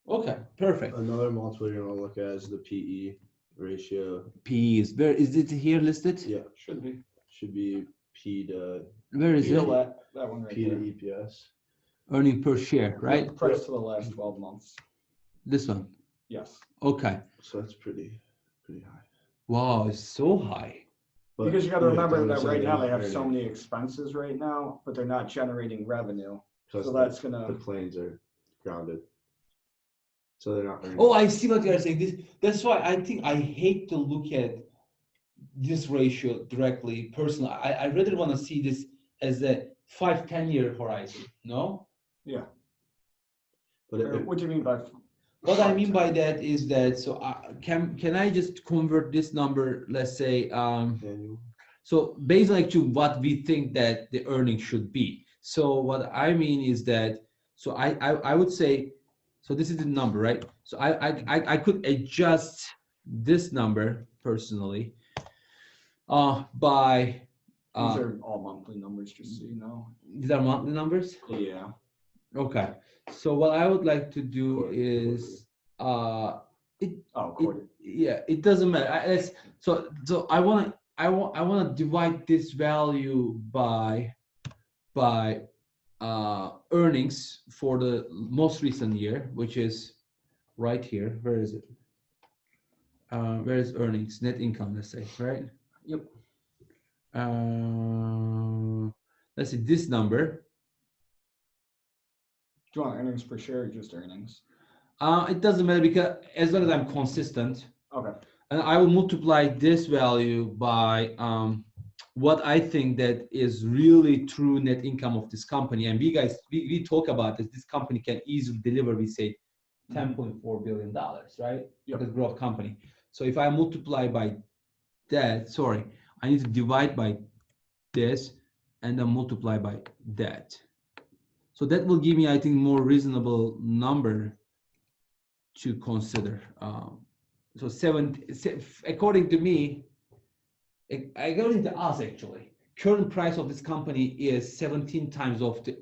Okay, perfect. Another multiple you're gonna look at is the PE ratio. P is where is it here listed? Yeah, Should be. should be P to Where is P to it? that one right P to there. EPS. Earning per share, right? Yeah, price to the last 12 months. This one. Yes. Okay. So that's pretty high. Wow, it's so high. But Because you got to it remember doesn't that say right they're now not they have so earning, many expenses right now, but they're not generating revenue. 'cause So the- that's gonna. the planes are grounded. So they're not earning. Oh, I see what you are saying. That's why I think I hate to look at this ratio directly personally. I rather want to see this as a 5-10 year horizon. No? Yeah. But Or what do you mean by? What I mean by that is that, so can I just convert this number, let's say, annual. so based on actually what we think that the earnings should be. So what I mean is that, so I would say, so this is the number, right? So I could adjust this number personally by These are all monthly numbers, just so you know. these are monthly numbers. Yeah. Okay. So what I would like to do Quarterly. is Quarter. yeah, it doesn't matter. So I want to divide this value by earnings for the most recent year, which is right here. Where is it? Where is earnings? Net income, let's say, right? Yep. Let's see this number. Do you want earnings per share or just earnings? It doesn't matter because as long as I'm consistent, Okay. and I will multiply this value by what I think that is really true net income of this company. And we talk about this. This company can easily deliver, we say, $10.4 billion, right? Yep. The growth company. So if I multiply by that, sorry, I need to divide by this. and then multiply by that. So that will give me, I think, more reasonable number to consider. So according to me, according to us actually, current price of this company is 17 times of the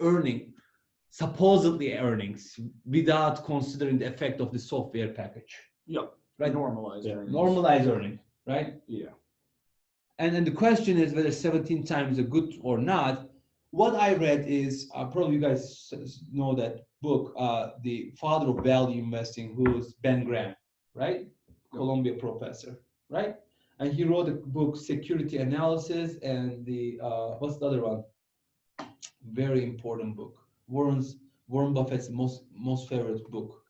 supposedly earnings, without considering the effect of the software package. Yep. Right. Normalized earnings. Normalized earning, right? Yeah. And then the question is whether 17 times are good or not. What I read is, probably you guys know that book, The Father of Value Investing, who is Ben Graham, right? Columbia professor, right? And he wrote a book, Security Analysis, and what's the other one? Very important book. Warren Buffett's most favorite book.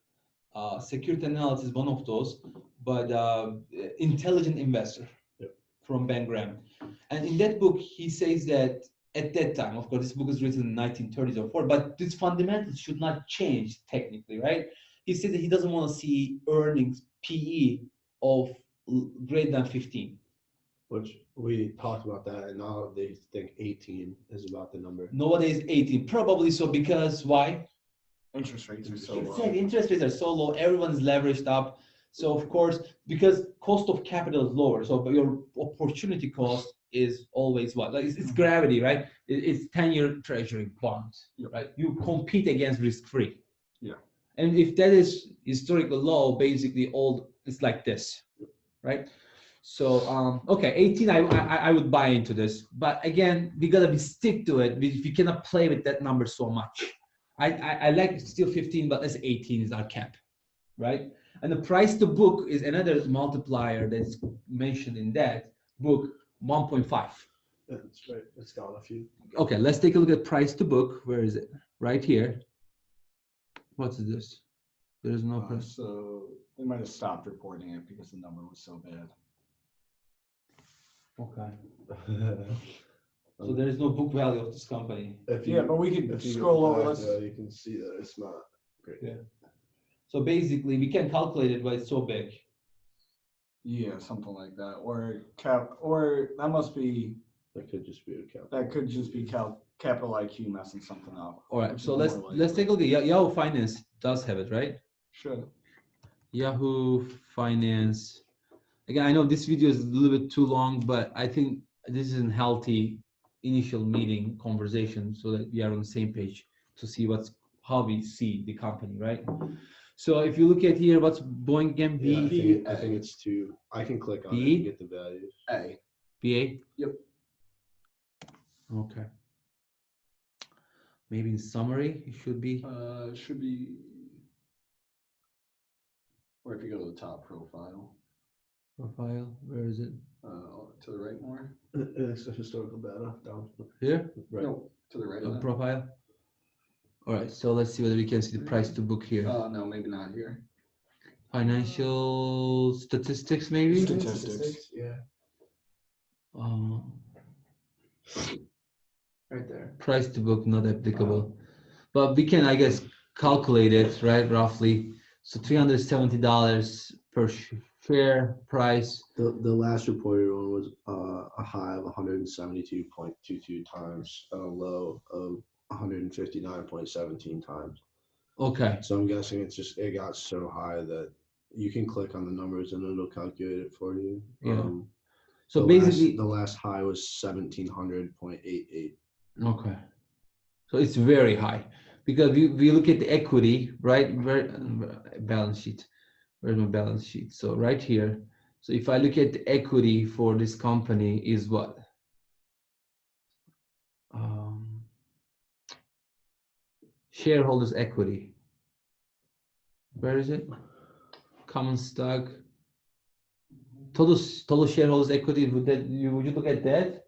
Security Analysis is one of those, but Intelligent Investor from Ben Graham. And in that book, he says that at that time, of course, this book is written in the 1930s or 40s, but these fundamentals should not change technically, right? He said that he doesn't want to see earnings PE of greater than 15. Which we talked about that, and now they think 18 is about the number. Nowadays, 18. Probably so, because why? Interest rates are so low. Exactly. Interest rates are so low. Everyone's leveraged up. So of course, because cost of capital is lower, so but your opportunity cost is always what? Like it's gravity, right? It's 10-year treasury bonds, right? You compete against risk-free. Yeah. And if that is historically low, basically it's like this, right? So okay, 18, I would buy into this, but again, we gotta stick to it. We cannot play with that number so much. I like still 15, but let's 18 is our cap, right? And the price to book is another multiplier that's mentioned in that book, 1.5. Yeah, that's right. It's got a few. Okay, let's take a look at price to book. Where is it? Right here. What's this? There's no price. So they might have stopped reporting it because the number was so bad. Okay. So there is no book value of this company. Yeah, but we can if you scroll go over back, this. you can see that it's not great. Yeah. So basically, we can calculate it, but it's so big. Yeah, something like that. Or that must be. That could just be a cap. That could just be Capital IQ messing something up. All right. which So is let's more take a look at Yahoo Finance. Does have it, right? Sure. Yahoo Finance. Again, I know this video is a little bit too long, but I think this is a healthy initial meeting conversation so that we are on the same page to see how we see the company, right? So if you look at here, what's Boeing again? Yeah, I think it's two. I can click on it and get the values. A. BA? Yep. Okay. Maybe in summary, it should be. Should be. Or if you go to the top profile. Profile, where is it? To the right more. It's the historical data down. Here? Right. No, to the right. The of that. profile? All right, so let's see whether we can see the price to book here. No, maybe not here. Financial statistics, maybe? Statistics. Yeah. Right there. Price to book not applicable. But we can, I guess, calculate it, right, roughly. So $370 per share price. The last reported one was a high of 172.22 times and a low of 159.17 times. Okay. So I'm guessing it got so high that you can click on the numbers and it'll calculate it for you. Yeah. So basically, the last high was 1700.88. Okay. So it's very high because we look at the equity, right? Balance sheet. Where's my balance sheet? So right here. So if I look at the equity for this company is what? Shareholders equity. Where is it? Common stock. Total shareholders equity. Would you look at that?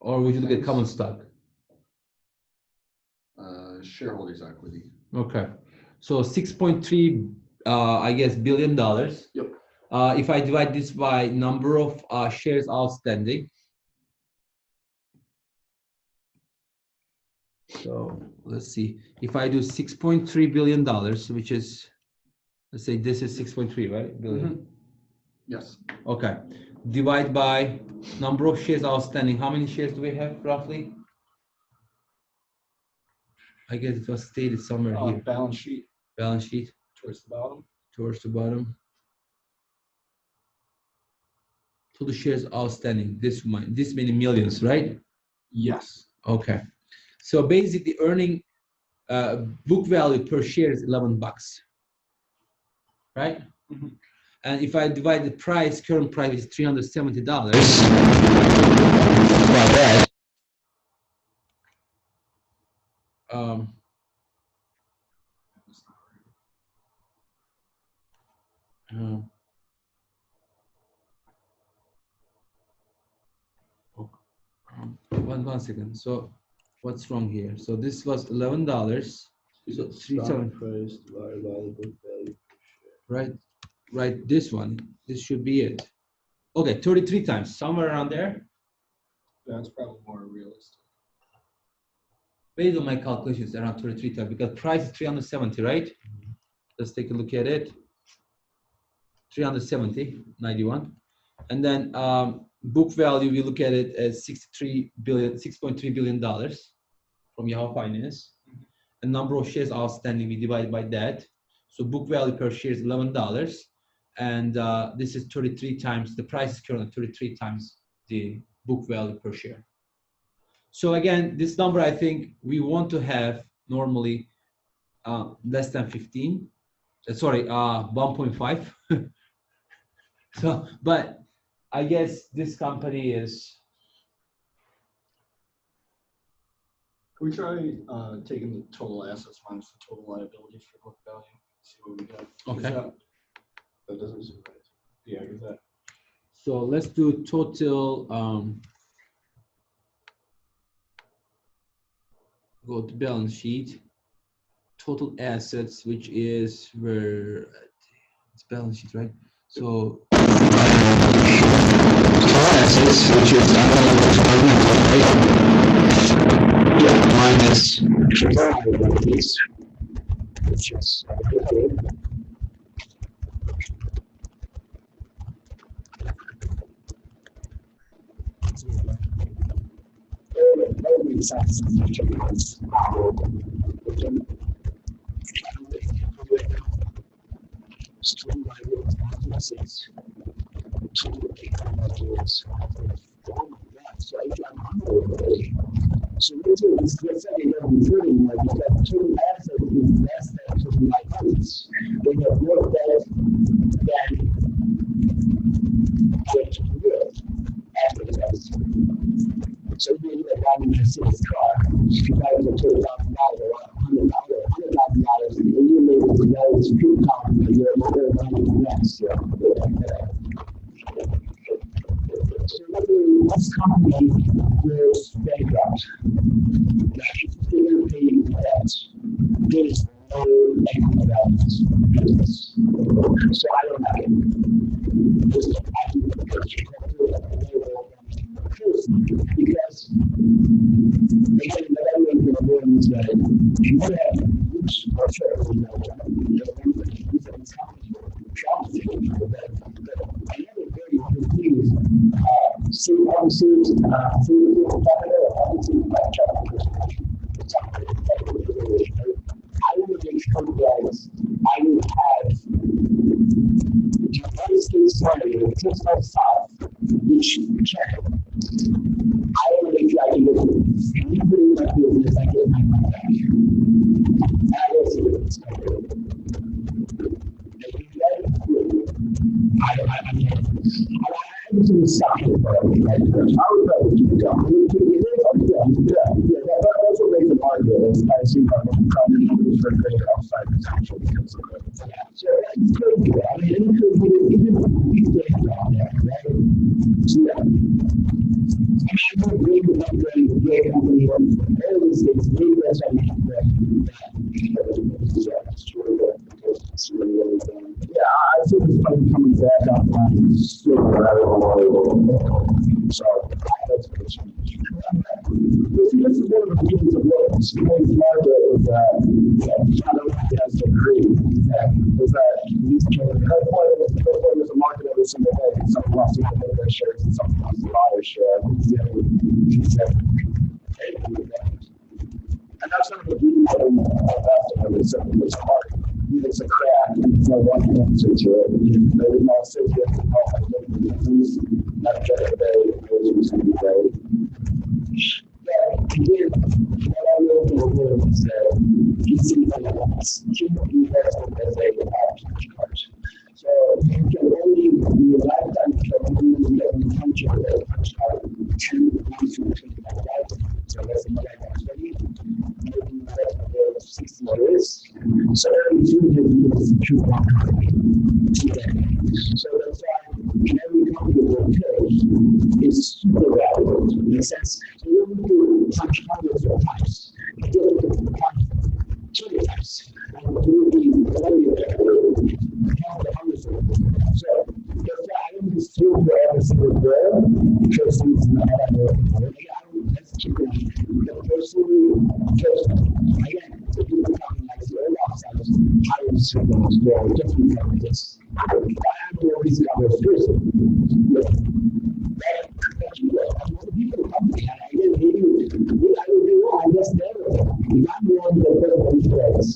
Or would you look at common stock? Shareholders equity. Okay. So 6.3, I guess, $1 billion. Yep. If I divide this by number of shares outstanding. So let's see. If I do $6.3 billion, which is, let's say this is 6.3, right? Billion. Yes. Okay. divide by number of shares outstanding. How many shares do we have roughly? I guess it was stated somewhere here. Balance sheet Balance sheet towards the bottom. towards the bottom. Total shares outstanding. This many millions, right? Yes. Okay. So basically, earning book value per share is $11, right? Mhm. And if I divide the price, current price is $370. About that. One second. So what's wrong here? So this was $11. So Stock price divided by the book value per share. right. This one. This should be it. Okay, 33 times, somewhere around there. That's probably more realistic. Based on my calculations, around 33 times because price is 370, right? Let's take a look at it. 370, 91. And then book value, we look at it as $6.3 billion from Yahoo Finance. And number of shares outstanding, we divide by that. So book value per share is $11. And this is 33 times, the price is currently 33 times the book value per share. So again, this number, I think we want to have normally less than 15. Sorry, 1.5. So, but I guess this company is. Can we try taking the total assets minus the total liabilities for book value? See what we got. Okay. That doesn't seem right. Yeah, is that? So let's do total. Go to balance sheet. Total assets, which is where it's balance sheet, right? So total assets, which is minus liabilities, which is so it's let's say you have including like you have total assets is less than total liabilities. When you have more debt than what you can do after tax. So you have buying a Mercedes car, you buy it for $2,000 or $100,000, and you make it the value's $2,000 a year, and you're buying the next year. So this company goes bankrupt. If they're going to pay debt, there's no equity balance. So I don't have it. Because again, the element of the board is that you would have which are fair, see I would make sure that I would have United States money, which check. I would make sure I can get legally my business, I get my money back. I don't see what it's going to do. I mean, I do something for everything. I would rather do it. Yeah, that also makes it harder. I see my company for greater outside potential because of it. So it's good. I mean, it could be even down there, right? So yeah. I mean, I don't agree with the great company or early states, maybe that's how we can get yeah, I think it's probably coming back up on so that's good change. This is one of the beginnings of what Space Market was I don't know if you guys agree that was that the first point was a market every single day, and someone lost it. seller shares and someone else buyer share. And that's not the beauty of it. It's hard. It's a crack. There's no one answer to it. They would not say that, oh, I don't lose, not get it today, lose today. Yeah, again, what I will do is you see the ones, keep the investment as a punch. So you can only, in your lifetime, you can only get the punch of that punch card 10 months to 25 life. So that's the money I'm 20. Maybe that's the 60 years. So every 2 years, you get a coupon card. So that's why every company will pay is super valuable. Makes sense? So you don't need to punch hundreds of times. You don't need to punch 20 times. And you will be very hundreds of times. So that's why I don't just do for every single girl because it's not that let's keep it. But personally, just again, if you're talking like the old outsiders, I would say those girls just because this. I have to always have a person. People come to me, I get maybe I will do wrong, I guess never. If I'm the one that doesn't these things,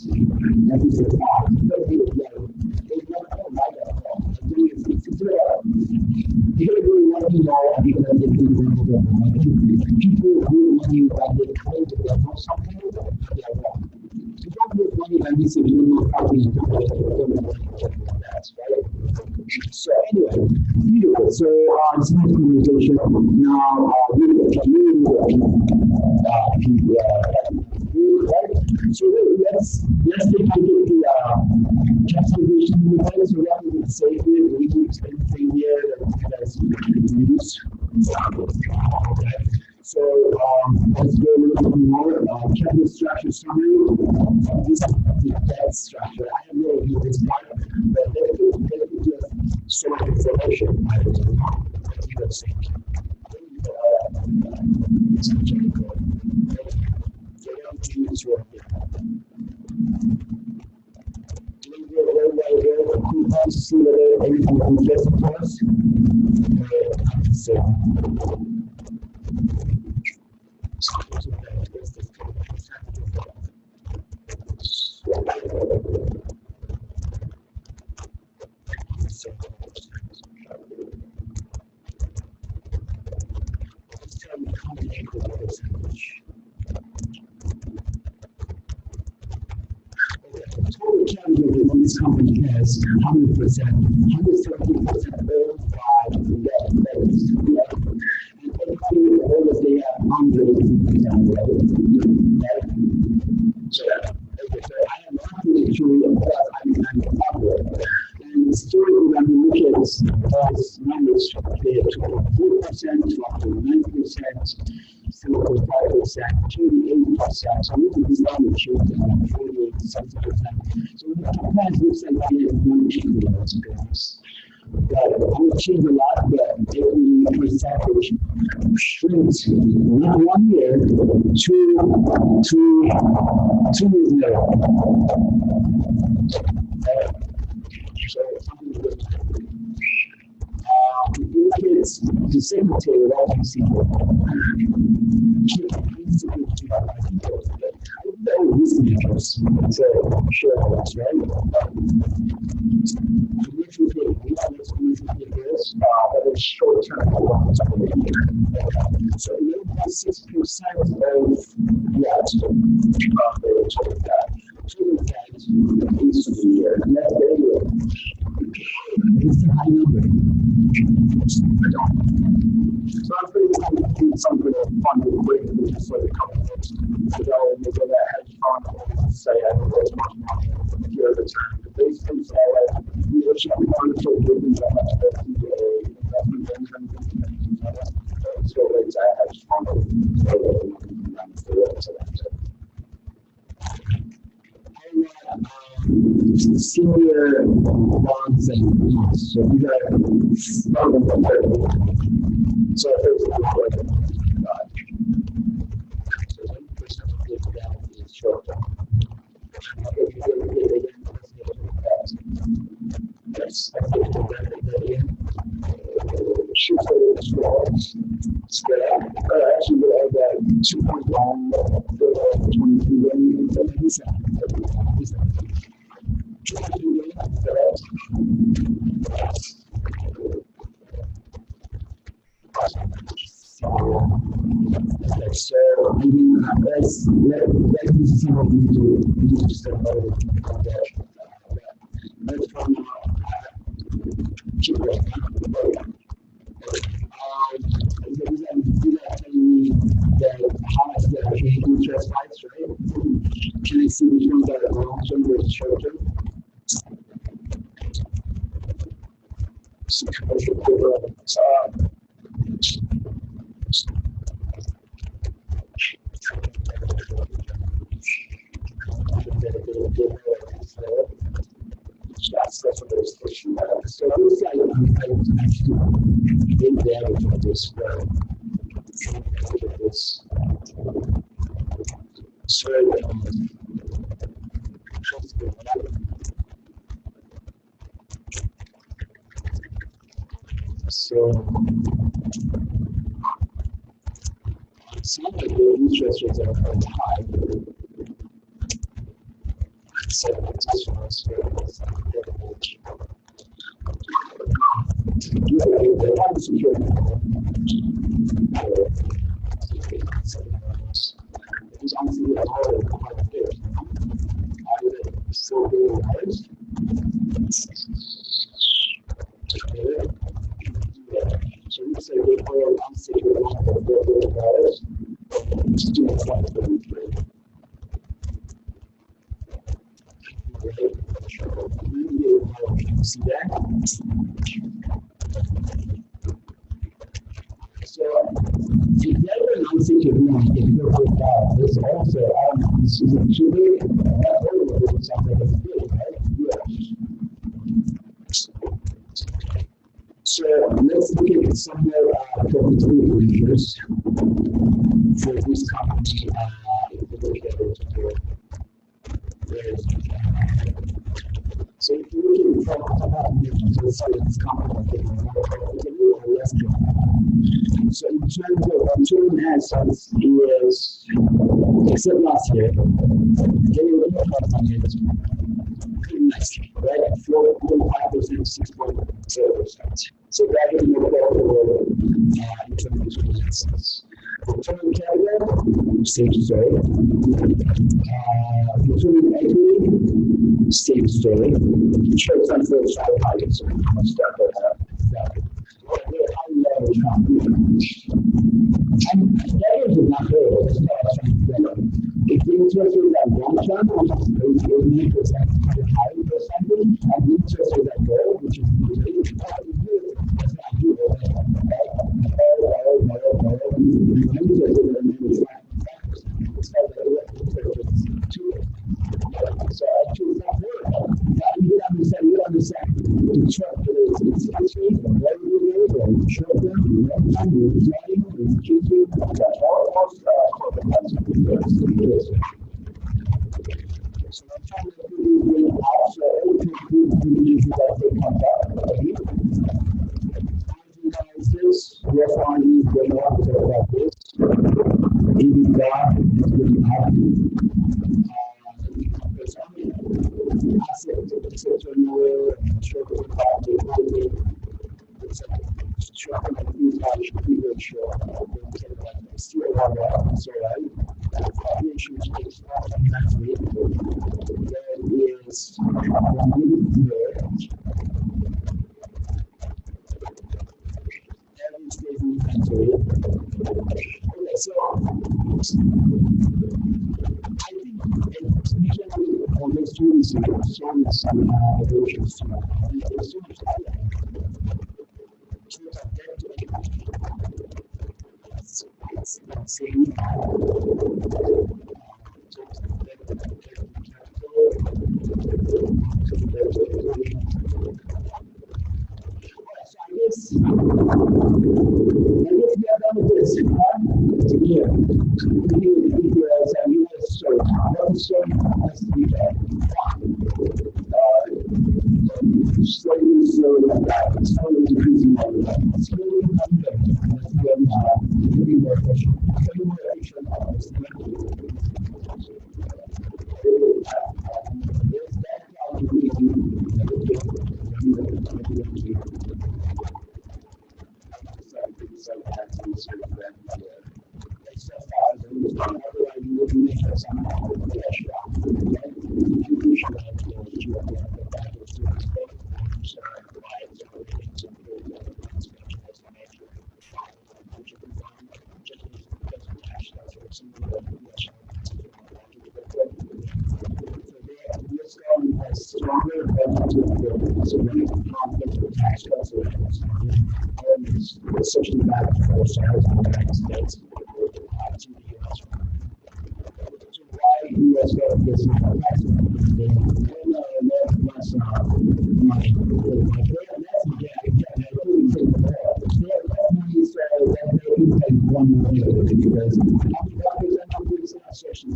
and he says, oh, it's going to be together. It's not going to like that at all. You're going to really want to know, and you're going to get people who want you that they claim to know something, but they are wrong. You don't make money like this if you don't know how to do that, right? So anyway, beautiful. So it's nice communication. Now we will right? So let's take a look at the capitalization movement. So we have to say here, we do anything here that you guys use. Okay. So let's go a little bit more. Capital structure summary. This is the debt structure. I have really used this part, but they could just sort information. I don't know. You don't think. See whether everything is just for us. So, total category on this company has 100%, 130% owned by debt. And everybody always they have 100%. So I am not really sure because I'm popular. And historically, when we look at those numbers, they have 4%, 9%. 7.5%, 28%. So look at this number shows that 48 to 70%. So the compliance looks like we have one equal those things. But I would change a lot, but every percentage shrinks not 1 year, 2 years later. So something good. If you look at the secretary of all these people, so shareholders, right? Commercial paper, we have this commercial papers, that is short-term. So 11.6% of that, total debt is for the year, and that's very good. It's a high number. So I'm pretty happy to do something fun with quick, which is like a couple of things. So we'll go that hedge fund, say I don't know as much money here at the time. But basically, so we were showing one for giving that much investment things and so it's a hedge fund. Senior bonds and bonds. So we got so there's like 1% of the balance is short term. Yes, I think that again. Shoot for the Spread out. Actually, we have that 2.1, 23 million. So, let's see what we do. We just got about it. Let's find out. Keep going. How much they're paying interest rates, right? Can I see which ones are long term versus short term? That's what they're pushing. So this guy, I actually big damage on this. This. So some of the interest rates are quite high. So this one's very it's honestly quite big. So so we say we oil unsecured loan for $4 billion. It's doing quite good. See that? So the other unsecured loan is $4 billion. There's also this is a too big. That's only something that's big, right? Yeah. So let's look at some more profitability ratios for this company. So if you're looking for profitability, let's say this company is more profitable or less profitable. So in terms of return assets is, except last year, getting rid of money is pretty nice, right? 4.5%, 6.0%. So that is more profitable in terms of return assets. Return on capital, same story. Return on equity, same story. Short term for the side targets, so much stuff like that. And leverage is not good. If the interest rate is at long term, which is 8% higher percentage, and the interest rate at gold, which is that's not good. So actually, it's not good. You understand the chart is short term, long term, so I'm trying to do also everything this, yes, I need to know about this. EBITDA is really happy. Asset turnover, short-term profit, short-term ratio, still on that, so right? Ratio is next week. There is inventory. Okay, so I think we can almost do this in some evolutions. There's so much data. It's not same. I guess we are done with this. Yeah. Slightly slower than that. It's slowly decreasing. be more efficient. Be more efficient. There's that stronger tax cuts, especially back for ourselves in the United States. To the US. So why US government gets tax cuts? That's money. One million because sections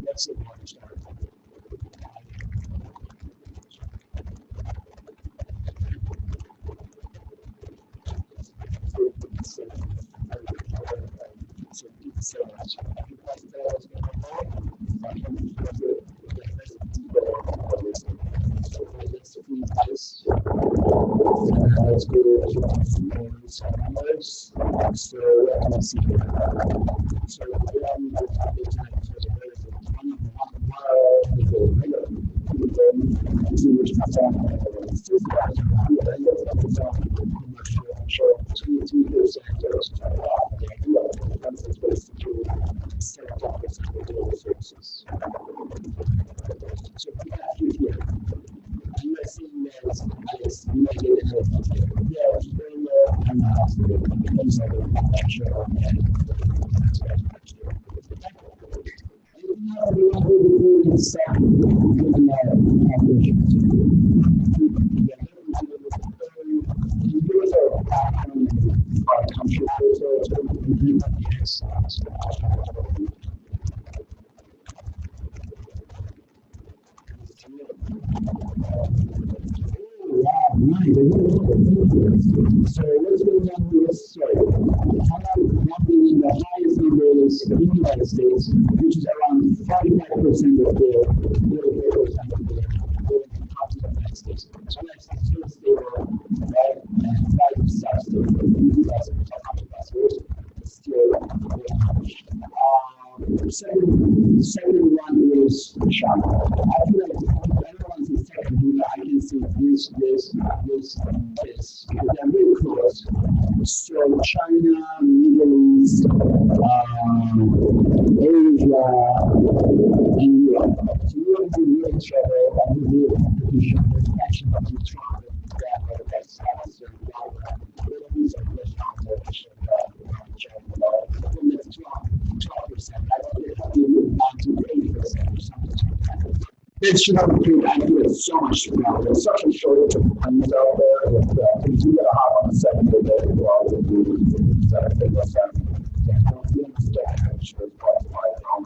that's it. Let's go to some numbers. So let me see here. So So let's go down to this story. The highest number is in the United States, which is around 45% of the United States. So that's still stable, right? And 5 stars still. Second one is China. I feel like everyone's the second one. I can see this, because they're really close. So China, Middle East, Asia, and Europe. So Europe will really struggle and will be a competition. There's action of the Trump that that's Middle East and competition. From the 12%, I don't think it'll be down to 80% or something like that. It should have been, I feel it's so much stronger. There's such a shortage of funds out there that if you get a hop on the 7-day day, well, you don't understand how sure it's part of my own.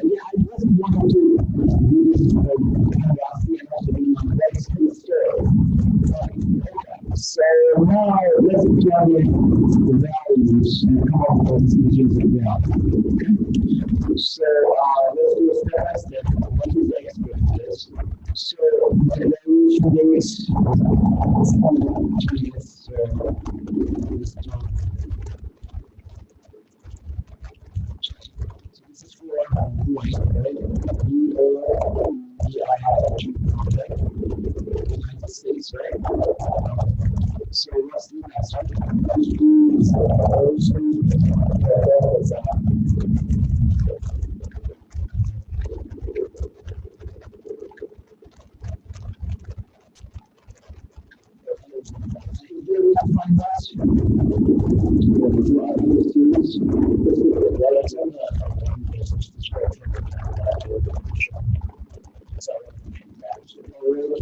Yeah, I wasn't wanting to do this curiosity and also being on the next story. So now let's examine the values and come up with decisions of value. So let's do a step by step. What is Expenditures? So the valuation base this is for white, right? United States, right? So let's do that.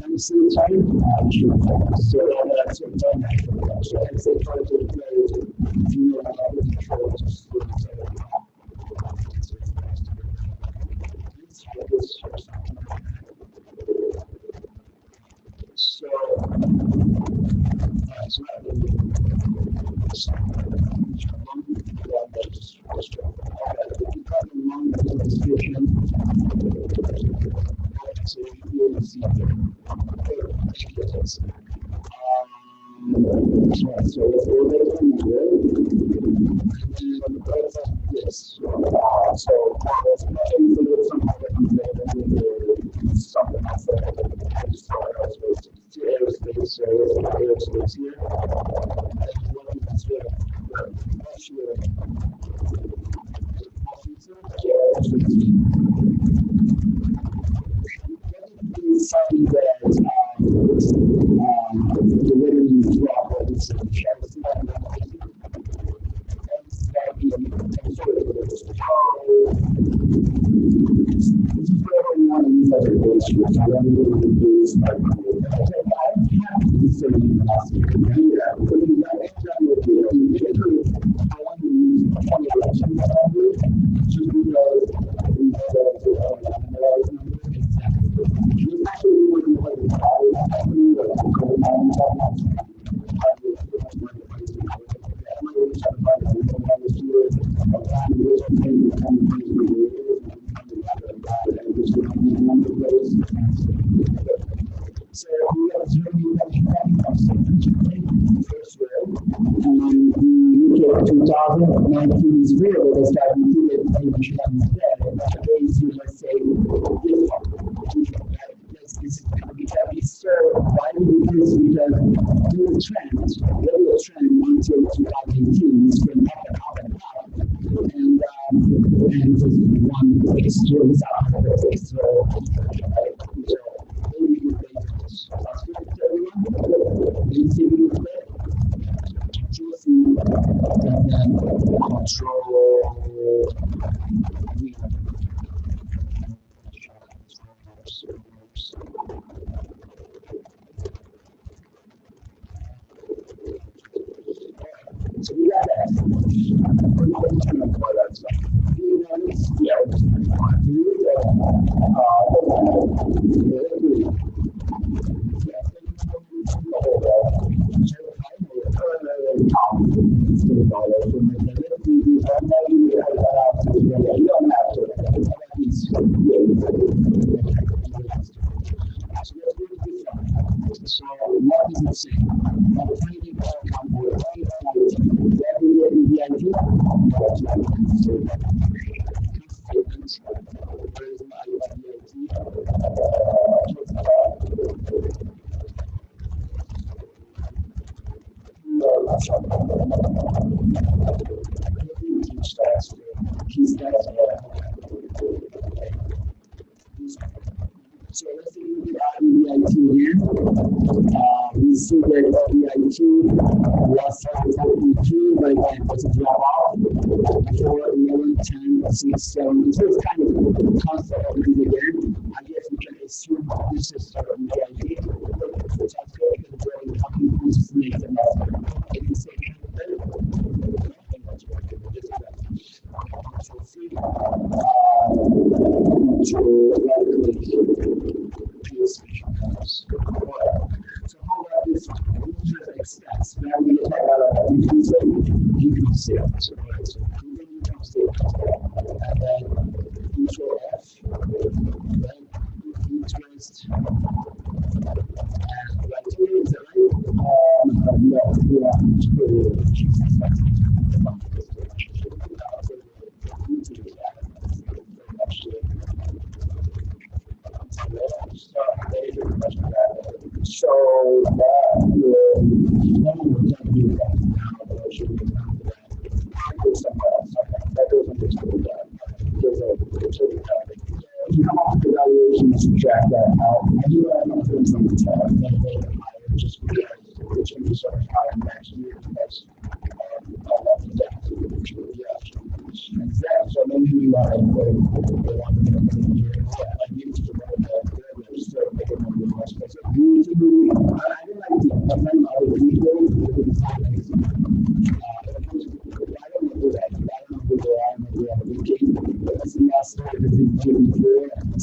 Can you see the time? So that's what time. So I'd say try to play if you know how to control just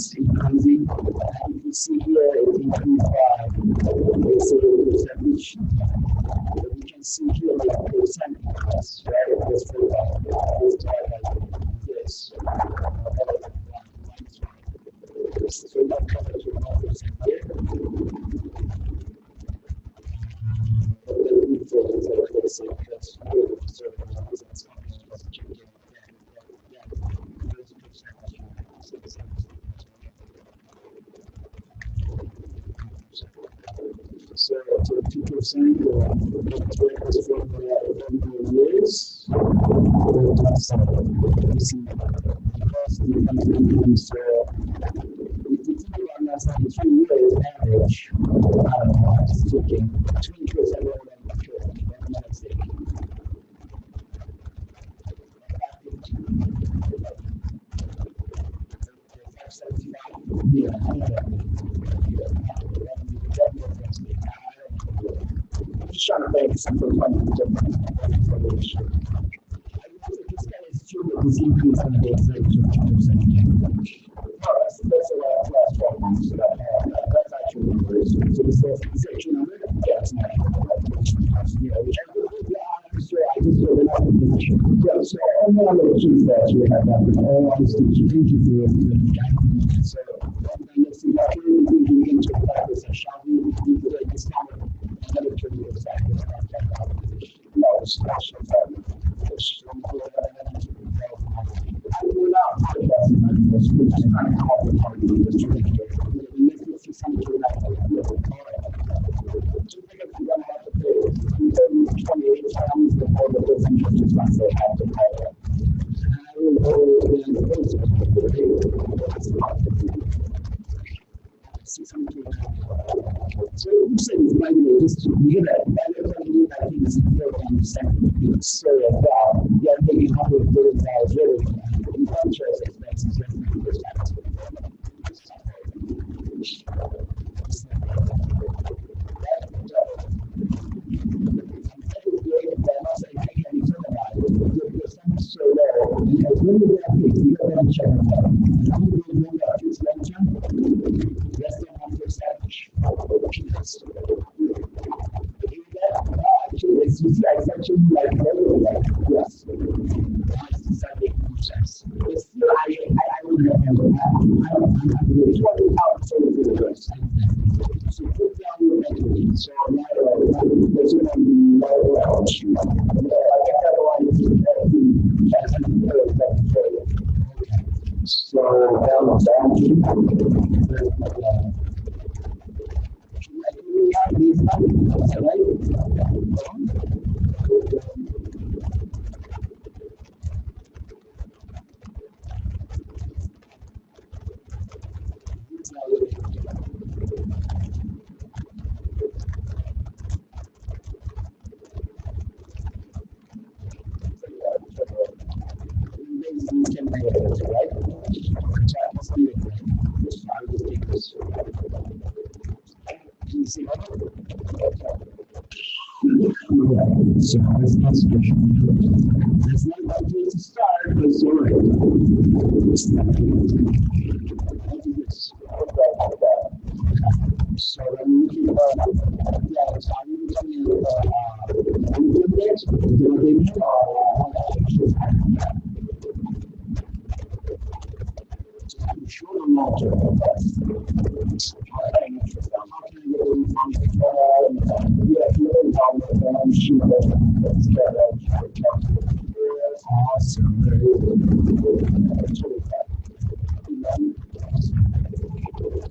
So, easy. And you can see here it increased by, let's say, percentage. But you can see here like percent increase, right? This for this type like this. So that covers your 1% here. But the default is like this, that's really conservative. That's not so 2% years. So if you think about that's like 3 years average, I don't know, I'm just thinking 20% more than the yeah, I'm just trying to think something funny. This guy is true that this increase in the executive 2% again. No, that's the last 12 months. So that's actually the number. So this is actually number? Yeah, it's not. Yeah, I'm sure I just saw the number. Yeah, so only on the key stats we have that. All honesty, thank you for your so let's see how we can into practice and shall we like this number another 30 years back. No, it's not so far. So you say it's like just you get that I think it's 30%. So yeah, maybe $130,000 in contrast expenses. So because when you get paid, you got to check on that. Less than 1%. It's actually like yes. But still, I would have handled that. I'm really talking about so put down your equity. So now there's going to be no else. So down. So that's not a place to start, but it's all right. So then we can, so I'm looking I'm sure the long term.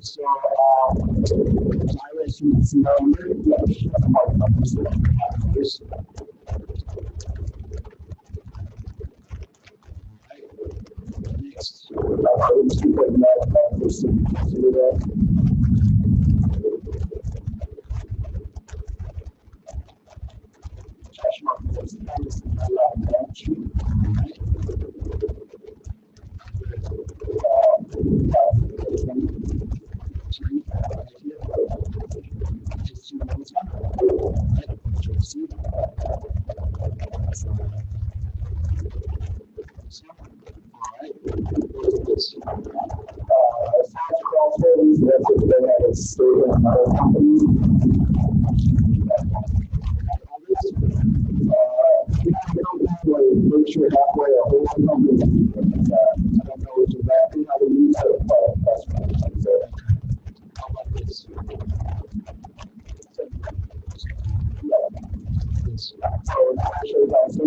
So, that's if they had a stake in another company. Berkshire Hathaway, a whole company. I don't know exactly how to use it, but that's what I'm saying. How about this? So actually, that's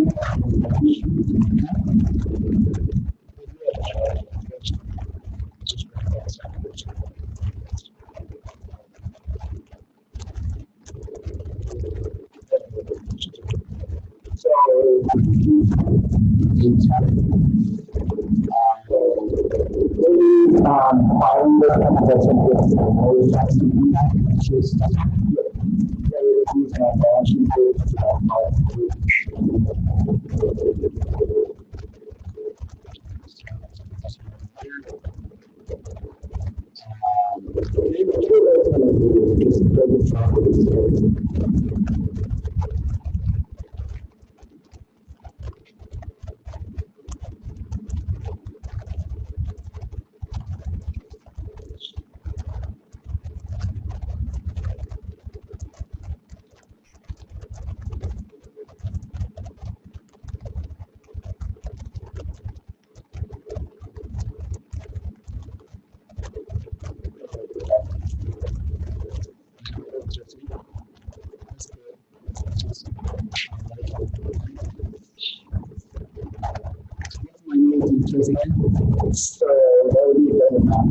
so that would be better not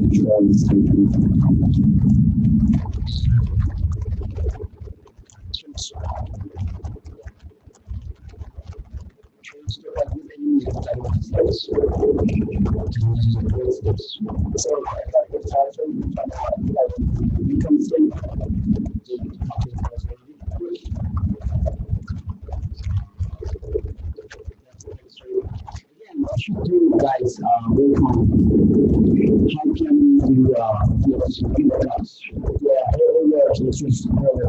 guys, very common. How can you yeah, it's just really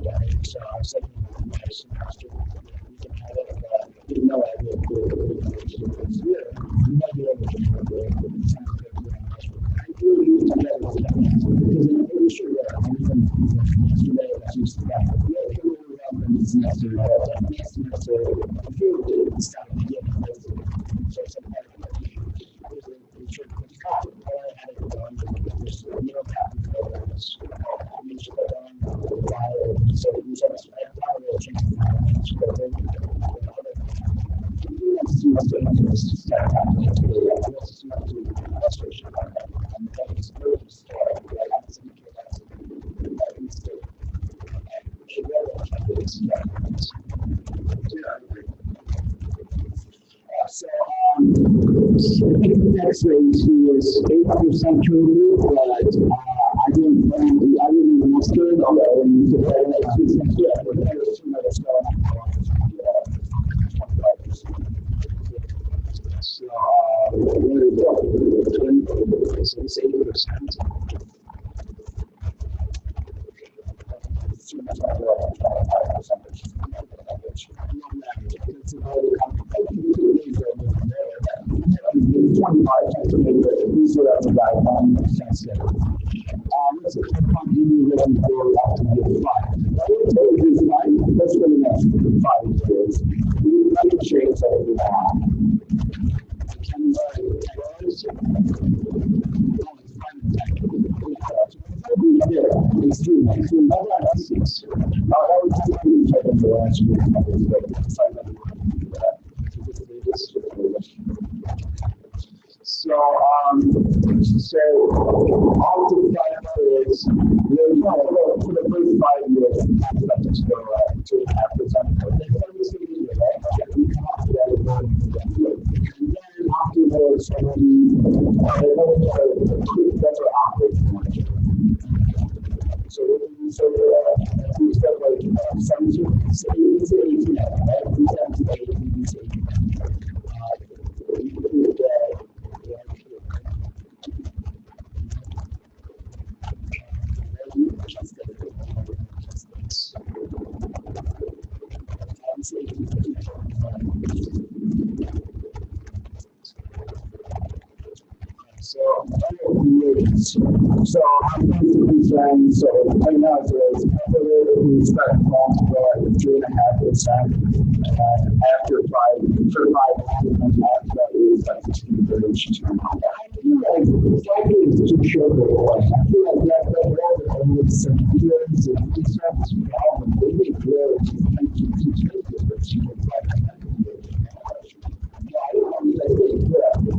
like, so I was thinking, you can have it, you know, I mean, you might be able to I do use together because I'm pretty sure that everything yesterday was used to that. This semester, next semester, I feel it's kind of beginning. So sometimes I had it done, just you don't have to go there. You should go down, so you should probably change the So, I think the tax rate is 8% currently, but I didn't plan to, I didn't even master it, although when you get that, but there's two others going on. So, what is it? So it's 8%. Let's continue with the goal up to year 5. Let's go to the next 5 years. We can change everything now. So, all the 5 years, for the first 5 years, let's go 2.5%. We come up to that, and then afterwards, that's what operating margin. So we start like 17, 18, right? We start to 18, So, years. So I'm basically saying, so right now it's we expect loans to go at 3.5%, and after for 5 months after that we expect it to be very strong. I feel like it's likely it's too short of a way. I feel like that role with some years and it's not this problem. They make really thank you teachers but she was like yeah, I don't know yeah.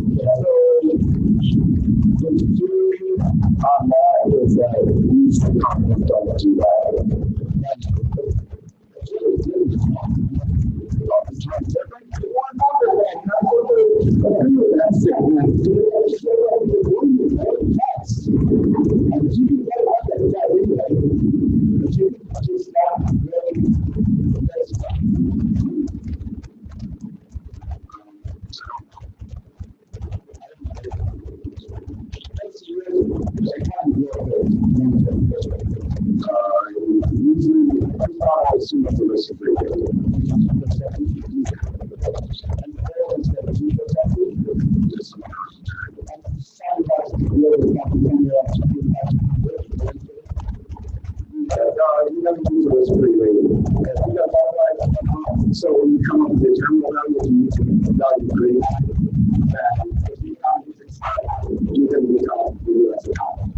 So the theory on that is that these companies don't do that. So when you come up with the terminal value, you need to value create that you can become the US economy.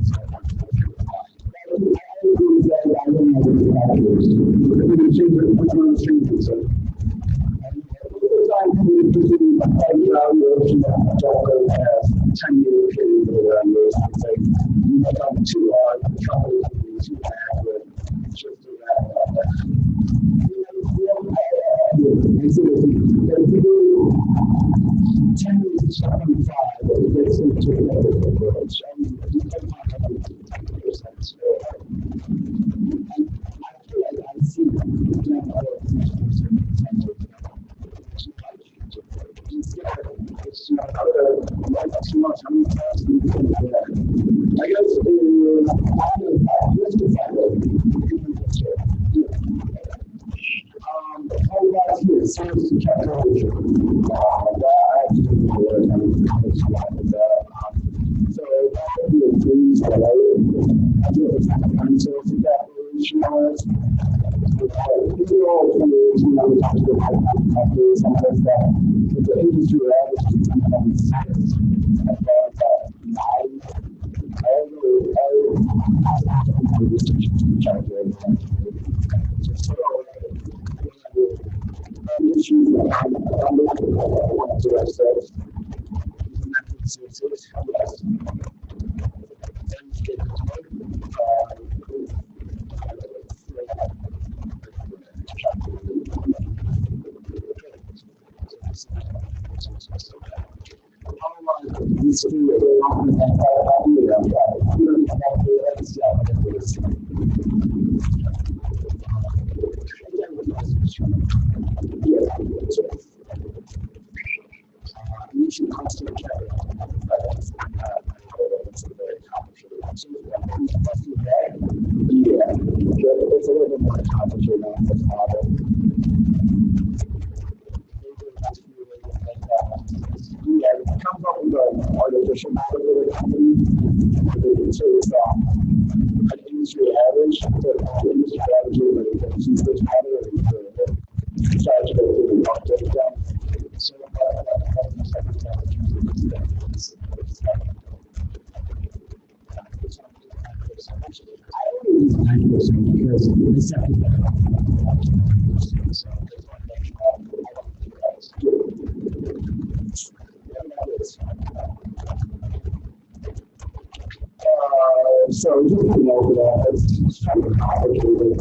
So just to know that it's kind of complicated.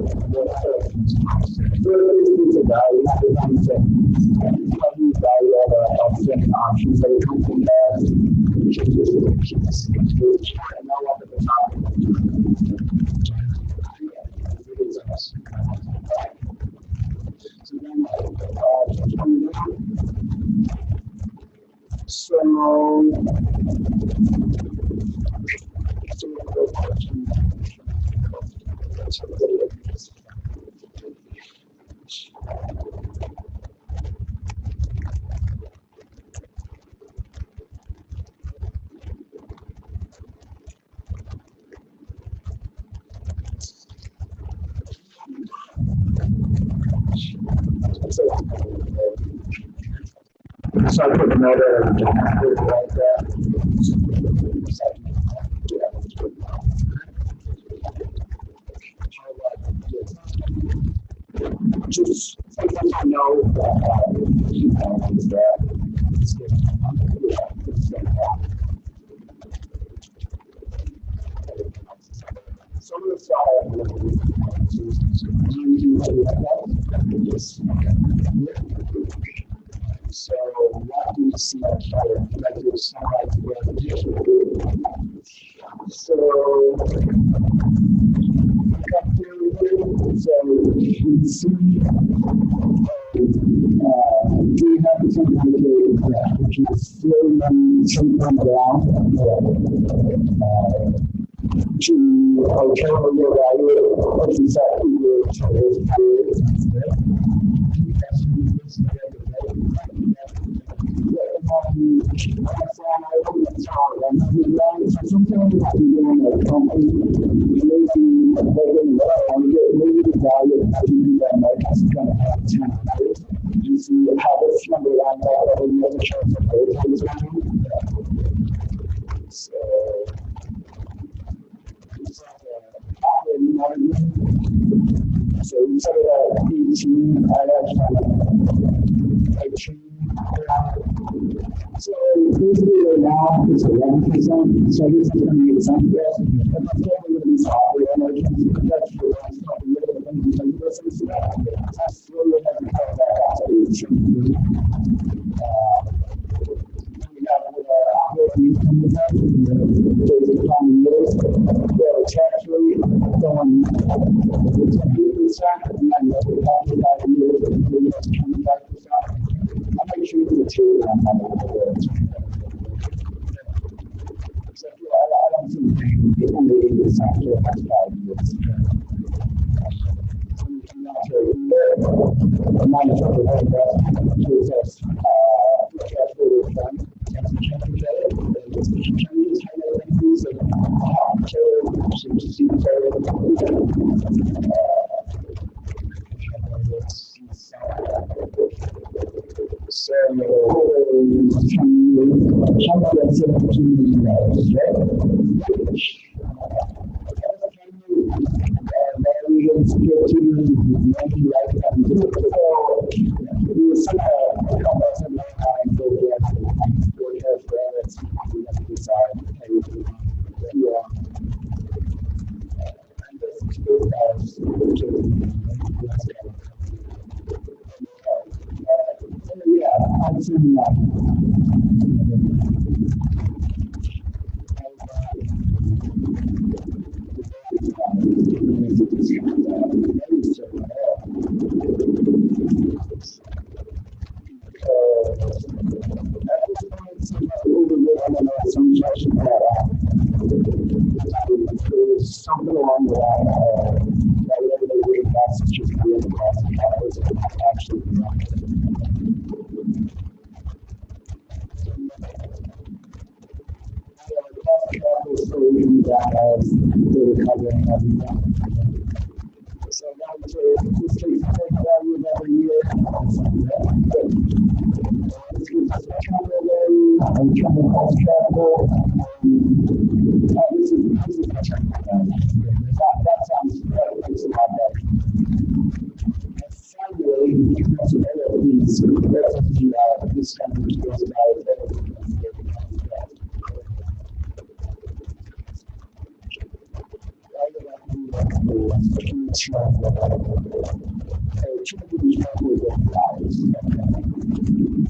It's a value, value of different options that a company has. And now up at the top. So I put another like that. Just know that. Some of the so what do you see like there's some so we see we have something which is slowly something down to alternative value of exactly sometimes what we do in a company, maybe the value of that might have kind of have 10 hours. You see how this number line up every other chart of those so so instead of 18, I actually so basically right now it's 11%. So this is going to be a some guess. But that's probably going to be software energy. That's the last couple of years. That's really having that something along the line of whatever they rate that's just real cost of capital actually solution that has the recovering everything. So now this takes value of every year. This gives us a terminal value and terminal cost capital. This is my terminal value. That sounds that makes a lot better. And finally, because of these, this kind of goes about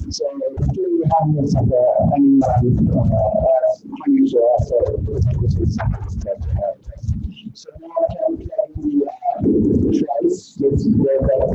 so here we have this any financial asset. So now can the price that's where that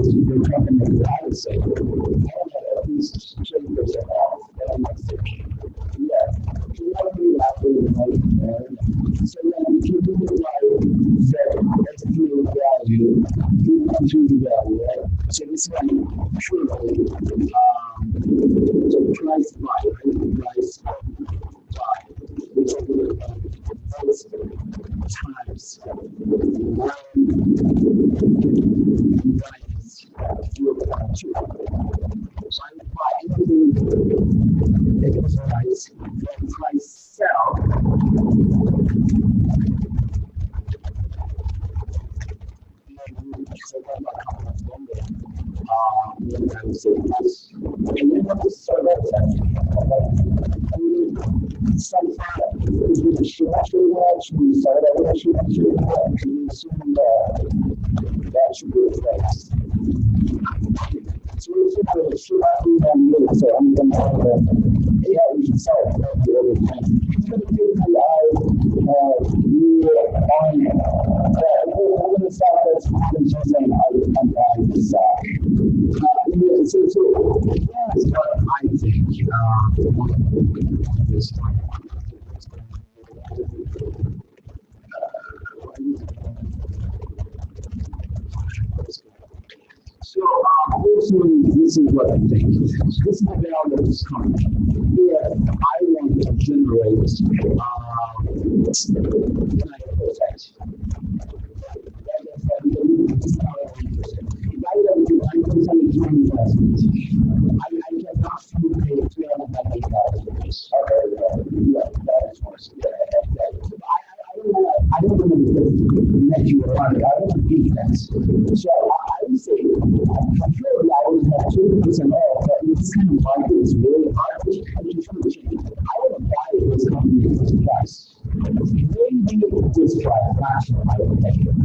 your company, I would say, at least 30% off. And I'm like, yeah, you want to be out there, so then if you do it right, that's a true value, you come to the value, right? So this is like truly price buy, right? Price buy. Which is most times price sell. And then what the service sometimes we should actually watch, we said that we should actually watch, we assume that should be the place. So we should actually have so I'm going to talk about yeah, we should sell it. The other thing. It's going to give you we're going to sell this. I'm saying I'm buying this. So that's what I think. So, this is what I think. This is the value of this company. If I want to generate 9%. I would say, I'm sure I would have 20% off, but this kind of market is really hard. I would buy this company at this price. Maybe this price, not I would take it.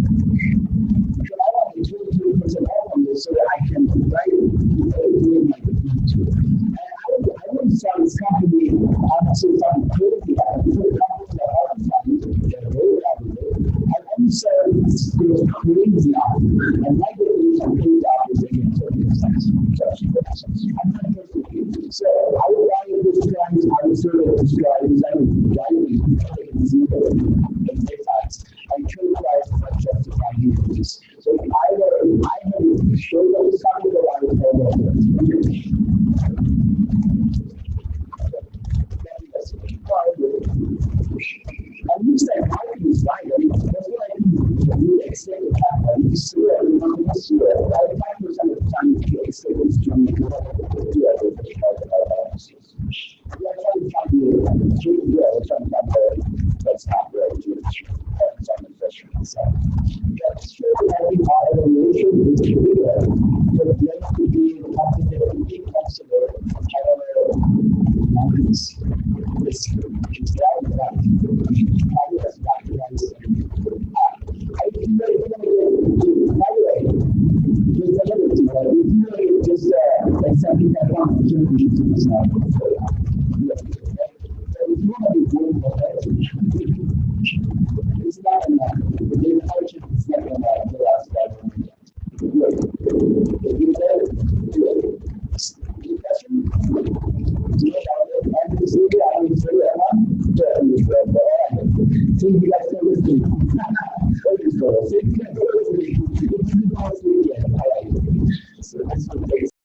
But I want to 22% off on this so that I can write it with my community. And I wouldn't sell this company until I'm crazy. I would put companies that are fun, they're very valuable. I wouldn't sell this crazy off. And I get these on $8 again, 30%. So I would buy this price, I would serve it this price, I would buy it in zero and price. I trade price if I justify using this. So if I have showed them something that I would tell them. And you say market is right. I mean, that's what I do. You expect to happen. You see it, you know, you see it. 5% of the time, you expect it's to make it. That's not very good. It's on the fish. So, that's true. I think automation is clear. But it has to be something that we can consider. However, it's down to that. I think that it's going to be, by the way, there's another thing, right? If you really just accepting that opportunity to do something, if you want to be doing it's not enough. The intelligence is not enough for us. If you say, discussion, see you guys still listening. So that's what